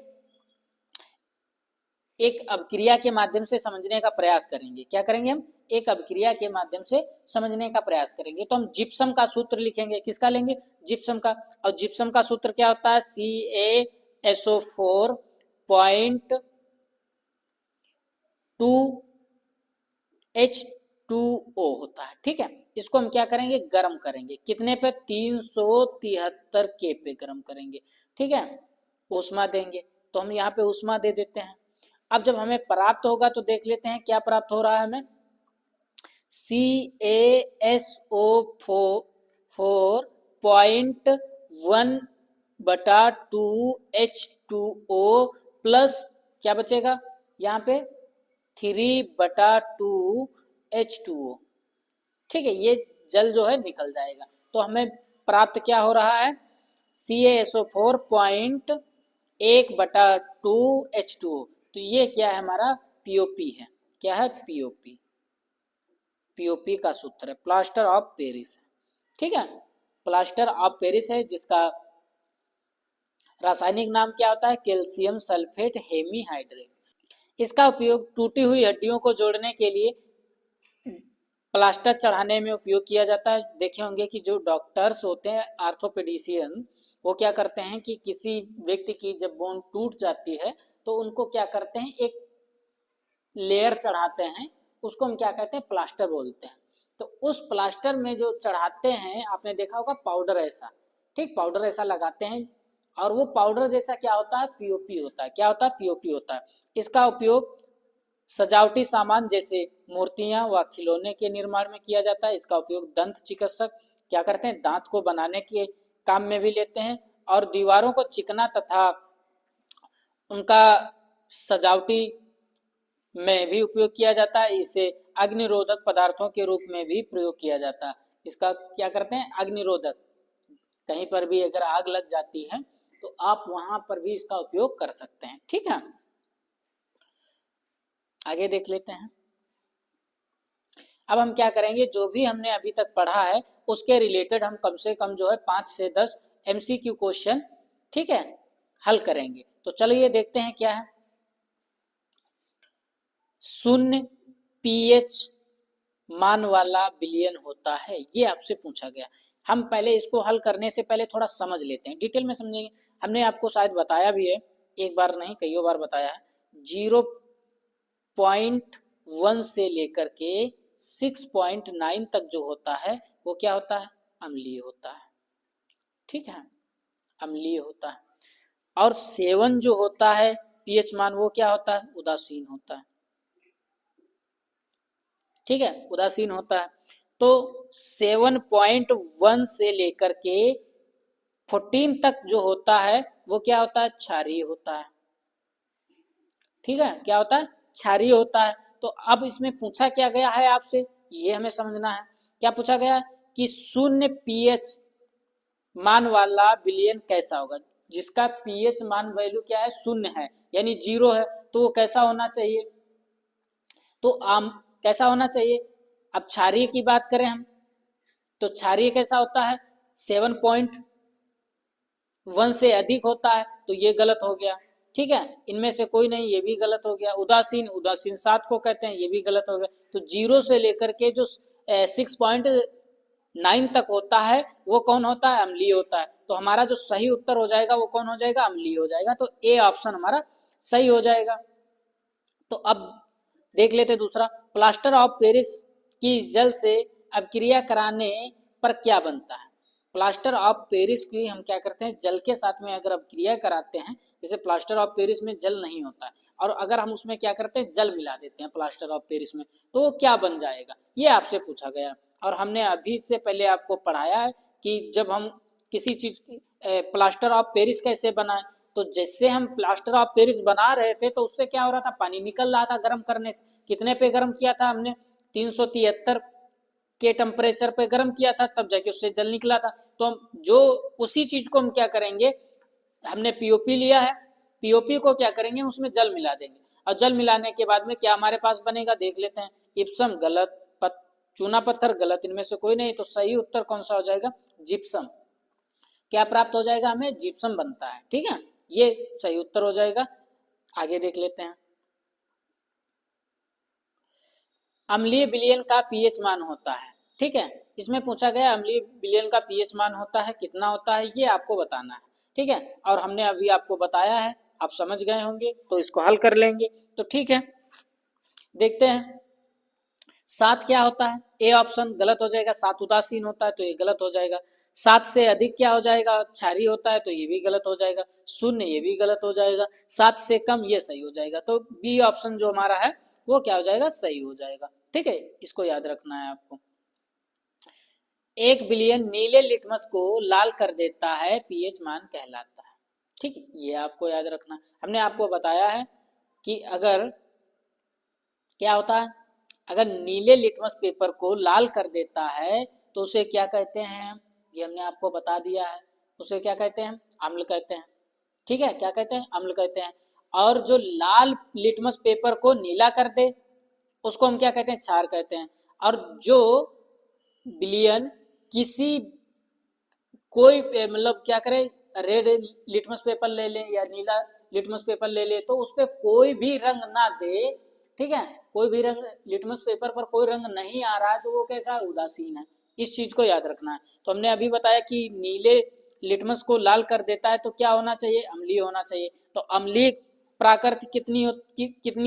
एक अभिक्रिया के माध्यम से समझने का प्रयास करेंगे। क्या करेंगे हम, एक अभिक्रिया के माध्यम से समझने का प्रयास करेंगे। तो हम जिप्सम का सूत्र लिखेंगे। किसका लेंगे, जिप्सम का। और जिप्सम का सूत्र क्या होता है, CaSO4.2H2O होता है। ठीक है, इसको हम क्या करेंगे, गर्म करेंगे। कितने पे, 373 के पे गर्म करेंगे। ठीक है, ऊष्मा देंगे। तो हम यहाँ पे ऊष्मा दे देते हैं। अब जब हमें प्राप्त होगा तो देख लेते हैं क्या प्राप्त हो रहा है हमें, CaSO4.1/2H2O प्लस क्या बचेगा यहाँ पे, 3/2H2O। ठीक है, ये जल जो है निकल जाएगा। तो हमें प्राप्त क्या हो रहा है, CaSO4.1/2H2O। तो ये क्या है, हमारा पीओपी है। क्या है, पीओपी। पीओपी का सूत्र है, प्लास्टर ऑफ पेरिस है। ठीक है, प्लास्टर ऑफ पेरिस है, जिसका रासायनिक नाम क्या होता है, कैल्शियम सल्फेट हेमीहाइड्रेट। इसका उपयोग टूटी हुई हड्डियों को जोड़ने के लिए प्लास्टर चढ़ाने में उपयोग किया जाता है। देखे होंगे कि जो डॉक्टर्स होते हैं, आर्थोपेडिशियन, वो क्या करते हैं कि किसी व्यक्ति की जब बोन टूट जाती है तो उनको क्या करते हैं, एक लेयर चढ़ाते हैं। उसको हम क्या कहते हैं, प्लास्टर बोलते हैं। तो उस प्लास्टर में जो चढ़ाते हैं, आपने देखा होगा पाउडर ऐसा, ठीक, पाउडर ऐसा लगाते हैं, और वो पाउडर जैसा क्या होता है, पीओपी होता है। क्या होता है, पीओपी होता है। इसका उपयोग सजावटी सामान जैसे मूर्तियां व खिलौने के निर्माण में किया जाता है। इसका उपयोग दंत चिकित्सक क्या करते हैं, दांत को बनाने के काम में भी लेते हैं, और दीवारों को चिकना तथा उनका सजावटी में भी उपयोग किया जाता है। इसे अग्निरोधक पदार्थों के रूप में भी प्रयोग किया जाता है। इसका क्या करते हैं, अग्निरोधक, कहीं पर भी अगर आग लग जाती है तो आप वहां पर भी इसका उपयोग कर सकते हैं। ठीक है, आगे देख लेते हैं। अब हम क्या करेंगे, जो भी हमने अभी तक पढ़ा है उसके रिलेटेड हम कम से कम जो है 5 से 10 MCQ क्वेश्चन, ठीक है, हल करेंगे। तो चलिए देखते हैं क्या है। शून्य pH मान वाला विलयन होता है, ये आपसे पूछा गया। हम पहले इसको हल करने से पहले थोड़ा समझ लेते हैं, डिटेल में समझेंगे। हमने आपको शायद बताया भी है, एक बार नहीं कईयों बार बताया है। 0.1 से लेकर के 6.9 तक जो होता है वो क्या होता है? अम्लीय होता है, ठीक है, अम्लीय होता है। और 7 जो होता है pH मान, वो क्या होता है? उदासीन होता है, ठीक है, उदासीन होता है। तो 7.1 से लेकर के 14 तक जो होता है वो क्या होता है? क्षारीय होता है, ठीक है, क्या होता है? क्षारीय होता है। तो अब इसमें पूछा क्या गया है आपसे, ये हमें समझना है। क्या पूछा गया कि शून्य पीएच मान वाला विलयन कैसा होगा? जिसका पीएच मान वैल्यू क्या है? शून्य है, यानी 0 है, तो वो कैसा होना चाहिए? तो आम कैसा होना चाहिए? अब क्षारीय की बात करें हम, तो क्षारीय कैसा होता है? 7.1 से अधिक होता है, तो ये गलत हो गया, ठीक है, इनमें से कोई नहीं, ये भी गलत हो गया। उदासीन, उदासीन 7 को कहते हैं, ये भी गलत हो गया। तो 0 से लेकर के जो 6.9 तक होता है वो कौन होता है? अम्लीय होता है। तो हमारा जो सही उत्तर हो जाएगा वो कौन हो जाएगा? अम्लीय हो जाएगा। तो ए ऑप्शन हमारा सही हो जाएगा। तो अब देख लेते दूसरा, प्लास्टर ऑफ पेरिस की जल से अपक्रिया कराने पर क्या बनता है? प्लास्टर ऑफ पेरिस की हम क्या करते हैं? जल के साथ में अगर अपक्रिया कराते हैं, जैसे प्लास्टर ऑफ पेरिस में जल नहीं होता है, और अगर हम उसमें क्या करते हैं? जल मिला देते हैं प्लास्टर ऑफ पेरिस में, तो वो क्या बन जाएगा? ये आपसे पूछा गया। और हमने अभी से पहले आपको पढ़ाया है कि जब हम किसी चीज की प्लास्टर ऑफ पेरिस कैसे बनाए, तो जैसे हम प्लास्टर ऑफ पेरिस बना रहे थे तो उससे क्या हो रहा था? पानी निकल रहा था गर्म करने से। कितने पे गर्म किया था हमने? 373 के टेम्परेचर पे गर्म किया था, तब जाके उससे जल निकला था। तो हम जो उसी चीज को हम क्या करेंगे? हमने पीओपी लिया है, पीओपी को क्या करेंगे? उसमें जल मिला देंगे, और जल मिलाने के बाद में क्या हमारे पास बनेगा? देख लेते हैं। इप्सम गलत, चूना पत्थर गलत, इनमें से कोई नहीं। तो सही उत्तर कौन सा हो जाएगा? जिप्सम। क्या प्राप्त हो जाएगा हमें? जिप्सम बनता है, ठीक है, ये सही उत्तर हो जाएगा। आगे देख लेते हैं। अम्लीय विलयन का पीएच मान होता है, ठीक है, इसमें पूछा गया अम्लीय विलयन का पीएच मान होता है, कितना होता है ये आपको बताना है, ठीक है। और हमने अभी आपको बताया है, आप समझ गए होंगे, तो इसको हल कर लेंगे। तो ठीक है, देखते हैं। 7 क्या होता है? ए ऑप्शन गलत हो जाएगा, 7 उदासीन होता है, तो ये गलत हो जाएगा। 7 से अधिक क्या हो जाएगा? क्षारीय होता है, तो ये भी गलत हो जाएगा। 0 ये भी गलत हो जाएगा। 7 से कम ये सही हो जाएगा। तो बी ऑप्शन जो हमारा है वो क्या हो जाएगा? सही हो जाएगा, ठीक है, इसको याद रखना है आपको। 1 बिलियन नीले लिटमस को लाल कर देता है, पीएच मान कहलाता है, ठीक है, ये आपको याद रखना। हमने आपको बताया है कि अगर क्या होता है, अगर नीले लिटमस पेपर को लाल कर देता है तो उसे क्या कहते हैं? ये हमने आपको बता दिया है, उसे क्या कहते हैं? अम्ल कहते हैं, ठीक है, क्या कहते हैं? अम्ल कहते हैं। और जो लाल लिटमस पेपर को नीला कर दे उसको हम क्या कहते हैं? क्षार कहते हैं। और जो विलयन किसी कोई मतलब क्या करे, रेड लिटमस पेपर ले लें या नीला लिटमस पेपर ले ले, तो उस पर कोई भी रंग ना दे, ठीक है, कोई भी रंग लिटमस पेपर पर कोई रंग नहीं आ रहा है, तो वो कैसा? उदासीन है। इस चीज को याद रखना है। तो हमने अभी बताया कि नीले लिटमस को लाल कर देता है तो क्या होना चाहिए? अम्लीय होना चाहिए। तो अम्लीय प्राकृत कितनी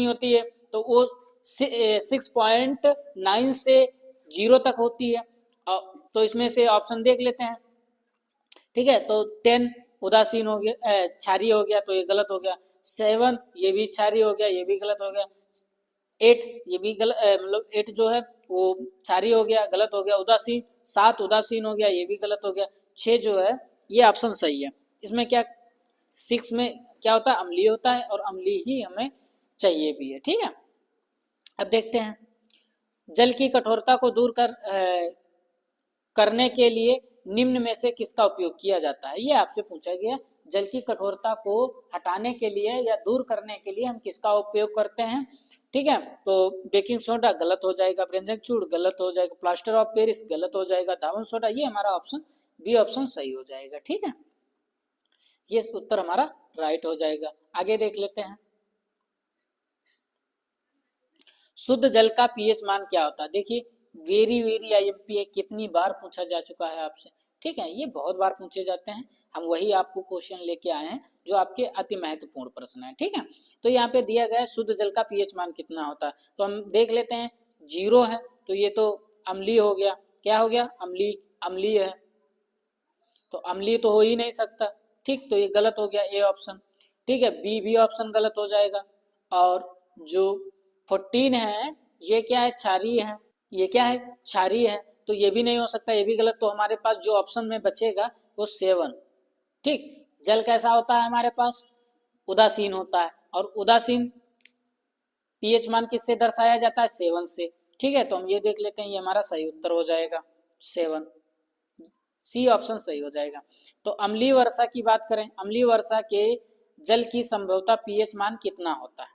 होती है? तो वो 6.9 से 0 तक होती है। तो इसमें से ऑप्शन देख लेते हैं, ठीक है। तो 10 उदासीन हो गया, क्षारीय हो गया, तो ये गलत हो गया। 7 ये भी क्षारीय हो गया, ये भी गलत हो गया। 8 ये भी गलत, मतलब 8 जो है वो क्षारीय हो गया, गलत हो गया। उदासीन 7 उदासीन हो गया, ये भी गलत हो गया। 6 जो है ये ऑप्शन सही है। इसमें क्या 6 में क्या होता है? अम्लीय होता है, और अम्लीय ही हमें चाहिए भी है, ठीक है। अब देखते हैं, जल की कठोरता को दूर करने के लिए निम्न में से किसका उपयोग किया जाता है? ये आपसे पूछा गया। जल की कठोरता को हटाने के लिए या दूर करने के लिए हम किसका उपयोग करते हैं, ठीक है। तो बेकिंग सोडा गलत हो जाएगा, व्यंजन चूड़ गलत हो जाएगा, प्लास्टर ऑफ पेरिस गलत हो जाएगा, धावन सोडा, ये हमारा ऑप्शन बी ऑप्शन सही हो जाएगा। ठीक है, ये उत्तर हमारा राइट हो जाएगा। आगे देख लेते हैं, शुद्ध जल का पीएच मान क्या होता है। देखिए वेरी वेरी आईएमपी है, कितनी बार पूछा जा चुका है आपसे। ठीक है, ये बहुत बार पूछे जाते हैं, हम वही आपको क्वेश्चन लेके आए हैं जो आपके अति महत्वपूर्ण प्रश्न है। ठीक है, तो यहाँ पे दिया गया है शुद्ध जल का पीएच मान कितना होता है, तो हम देख लेते हैं। 0 है तो ये तो अम्लीय हो गया। क्या हो गया, अम्लीय है, तो अम्लीय तो हो ही नहीं सकता। ठीक, तो ये गलत हो गया ए ऑप्शन। ठीक है, बी ऑप्शन गलत हो जाएगा। और जो 14 है ये क्या है, क्षारीय है। ये क्या है, क्षारीय है, तो ये भी नहीं हो सकता, ये भी गलत। तो हमारे पास जो ऑप्शन में बचेगा वो 7। ठीक, जल कैसा होता है हमारे पास, उदासीन होता है, और उदासीन पीएच मान किससे दर्शाया जाता है, 7 से। ठीक है, तो हम ये देख लेते हैं, ये हमारा सही उत्तर हो जाएगा 7, सी ऑप्शन सही हो जाएगा। तो अम्लीय वर्षा की बात करें, अम्लीय वर्षा के जल की संभवतः पीएच मान कितना होता है।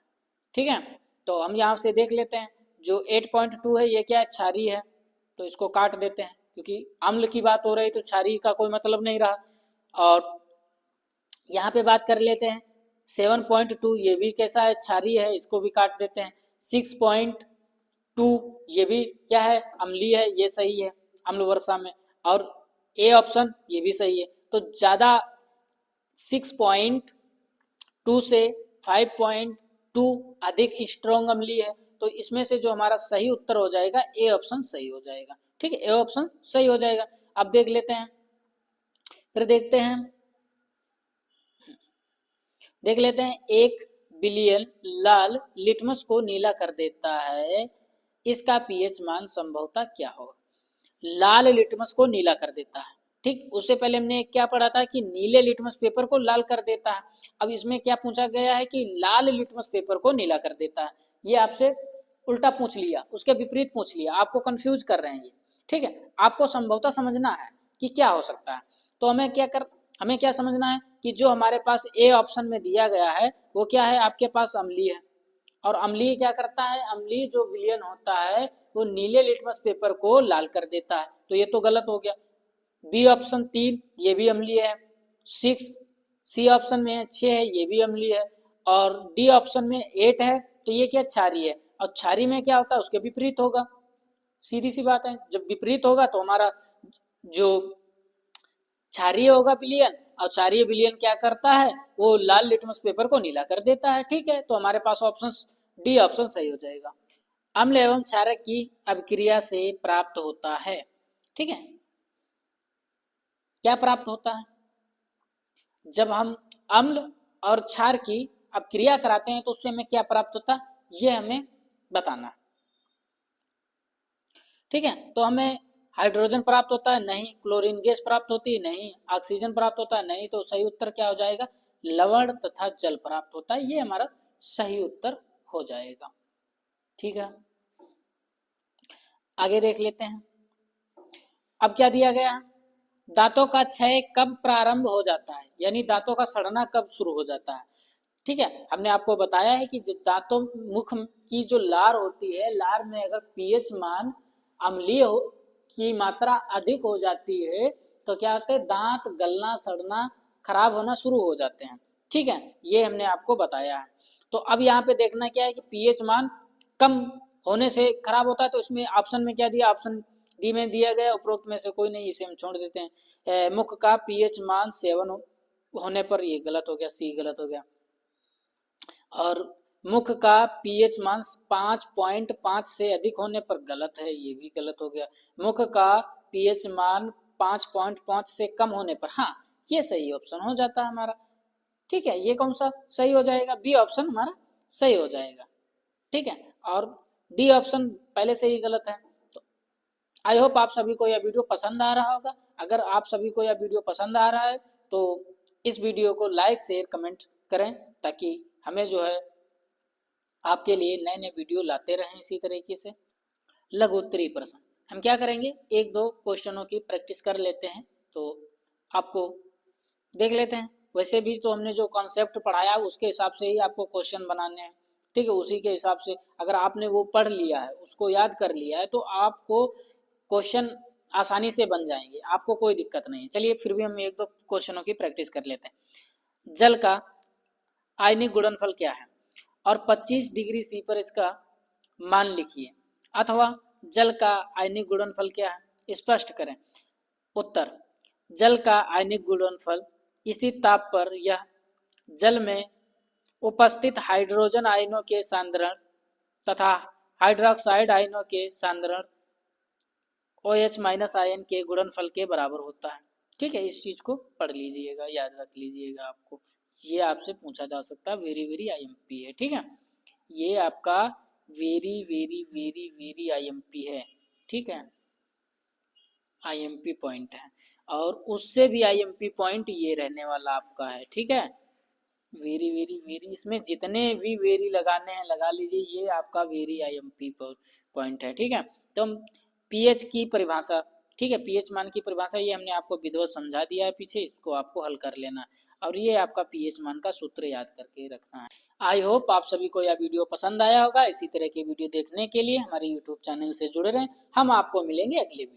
ठीक है, तो हम यहाँ से देख लेते हैं, जो 8.2 है ये क्या है, क्षारीय है, तो इसको काट देते हैं, क्योंकि अम्ल की बात हो रही तो क्षारीय का कोई मतलब नहीं रहा। और यहाँ पे बात कर लेते हैं 7.2, ये भी कैसा है, क्षारीय है, इसको भी काट देते हैं। 6.2 ये भी क्या है, अम्लीय है, ये सही है अम्ल वर्षा में। और ए ऑप्शन ये भी सही है। तो ज्यादा 6.2 से 5.2 अधिक स्ट्रॉन्ग अम्लीय है, तो इसमें से जो हमारा सही उत्तर हो जाएगा ए ऑप्शन सही हो जाएगा। ठीक है, ए ऑप्शन सही हो जाएगा। अब देख लेते हैं, फिर देखते हैं, देख लेते हैं 1 बिलियन लाल लिटमस को नीला कर देता है, इसका पीएच मान संभवतः क्या होगा। लाल लिटमस को नीला कर देता है। ठीक, उससे पहले हमने क्या पढ़ा था कि नीले लिटमस पेपर को लाल कर देता है। अब इसमें क्या पूछा गया है कि लाल लिटमस पेपर को नीला कर देता है। ये आपसे उल्टा पूछ लिया, उसके विपरीत पूछ लिया, आपको कंफ्यूज कर रहे हैं ये। ठीक है, आपको संभवतः समझना है कि क्या हो सकता है। तो हमें क्या समझना है कि जो हमारे पास ए ऑप्शन में दिया गया है वो क्या है, आपके पास अम्लीय है। और अम्लीय क्या करता है, अम्लीय जो विलयन होता है वो नीले लिटमस पेपर को लाल कर देता है, तो ये तो गलत हो गया। बी ऑप्शन 3 ये भी अम्लीय है। 6 सी ऑप्शन में 6 है, ये भी अम्लीय है। और डी ऑप्शन में 8 है, तो ये क्या, क्षारीय है। और क्षारीय में क्या होता है, उसके विपरीत होगा। सीधी सी बात है, जब विपरीत होगा तो हमारा जो क्षारीय होगा विलयन, और क्षारीय विलयन क्या करता है, वो लाल लिटमस पेपर को नीला कर देता है। ठीक है, तो हमारे पास ऑप्शन डी ऑप्शन सही हो जाएगा। अम्ल एवं क्षारक की अभिक्रिया से प्राप्त होता है। ठीक है, क्या प्राप्त होता है, जब हम अम्ल और क्षार की अभिक्रिया कराते हैं तो उससे हमें क्या प्राप्त होता है, ये हमें बताना। ठीक है, तो हमें हाइड्रोजन प्राप्त होता है, नहीं। क्लोरीन गैस प्राप्त होती है, नहीं। ऑक्सीजन प्राप्त होता है, नहीं। तो सही उत्तर क्या हो जाएगा, लवण तथा जल प्राप्त होता है, ये हमारा सही उत्तर हो जाएगा। ठीक है, आगे देख लेते हैं। अब क्या दिया गया, दांतों का क्षय कब प्रारंभ हो जाता है, यानी दांतों का सड़ना कब शुरू हो जाता है। ठीक है, हमने आपको बताया है कि दांतों मुख की जो लार होती है, लार में अगर पीएच मान अम्लीय की मात्रा अधिक हो जाती है तो क्या होता है, दांत गलना, सड़ना, खराब होना शुरू हो जाते हैं। ठीक है, ये हमने आपको बताया है। तो अब यहाँ पे देखना क्या है कि पीएच मान कम होने से खराब होता है, तो इसमें ऑप्शन में क्या दिया, ऑप्शन डी में दिया गया, उपरोक्त में से कोई नहीं, इसे हम छोड़ देते हैं। मुख का पीएच मान 7 होने पर, ये गलत हो गया, सी गलत हो गया। और मुख का पीएच मान 5.5 से अधिक होने पर गलत है, ये भी गलत हो गया। मुख का पीएच मान 5.5 से कम होने पर, हाँ ये सही ऑप्शन हो जाता है हमारा। ठीक है, ये कौन सा सही हो जाएगा, बी ऑप्शन हमारा सही हो जाएगा। ठीक है, और डी ऑप्शन पहले से ही गलत है। तो आई होप आप सभी को यह वीडियो पसंद आ रहा होगा। अगर आप सभी को यह वीडियो पसंद आ रहा है तो इस वीडियो को लाइक शेयर कमेंट करें, ताकि हमें जो है आपके लिए नए नए वीडियो लाते रहें इसी तरीके से। लघु उत्तरीय प्रश्न हम क्या करेंगे, एक दो क्वेश्चनों की प्रैक्टिस कर लेते हैं, तो आपको देख लेते हैं। वैसे भी तो हमने जो कॉन्सेप्ट पढ़ाया उसके हिसाब से ही आपको क्वेश्चन बनाने हैं। ठीक है, उसी के हिसाब से अगर आपने वो पढ़ लिया है, उसको याद कर लिया है, तो आपको क्वेश्चन आसानी से बन जाएंगे, आपको कोई दिक्कत नहीं है। चलिए फिर भी हम एक दो क्वेश्चनों की प्रैक्टिस कर लेते हैं। जल का आयनिक गुणनफल क्या है और 25 डिग्री सी पर इसका मान लिखिए, अथवा जल का आयनिक गुणनफल क्या है स्पष्ट करें। उत्तर, जल का आयनिक गुणनफल स्थिर ताप पर यह जल में उपस्थित हाइड्रोजन आयनों के सांद्रण तथा हाइड्रोक्साइड आयनों के सांद्रण OH माइनस आयन के गुणनफल के बराबर होता है। ठीक है, इस चीज को पढ़ लीजिएगा, याद रख लीजिएगा, आपको ये आपसे पूछा जा सकता है, वेरी वेरी IMP है। ठीक है, ये आपका very very very very IMP है। ठीक है, IMP पॉइंट है, और उससे भी IMP पॉइंट ये रहने वाला आपका है। ठीक है, वेरी वेरी वेरी, इसमें जितने भी वेरी लगाने हैं लगा लीजिए, ये आपका वेरी IMP पॉइंट है। ठीक है, तो हम पीएच की परिभाषा, ठीक है, पीएच मान की परिभाषा ये हमने आपको विधिवत समझा दिया है पीछे, इसको आपको हल कर लेना, और ये आपका पीएच मान का सूत्र याद करके रखना है। आई होप आप सभी को यह वीडियो पसंद आया होगा। इसी तरह की वीडियो देखने के लिए हमारे यूट्यूब चैनल से जुड़े रहें। हम आपको मिलेंगे अगले वीडियो।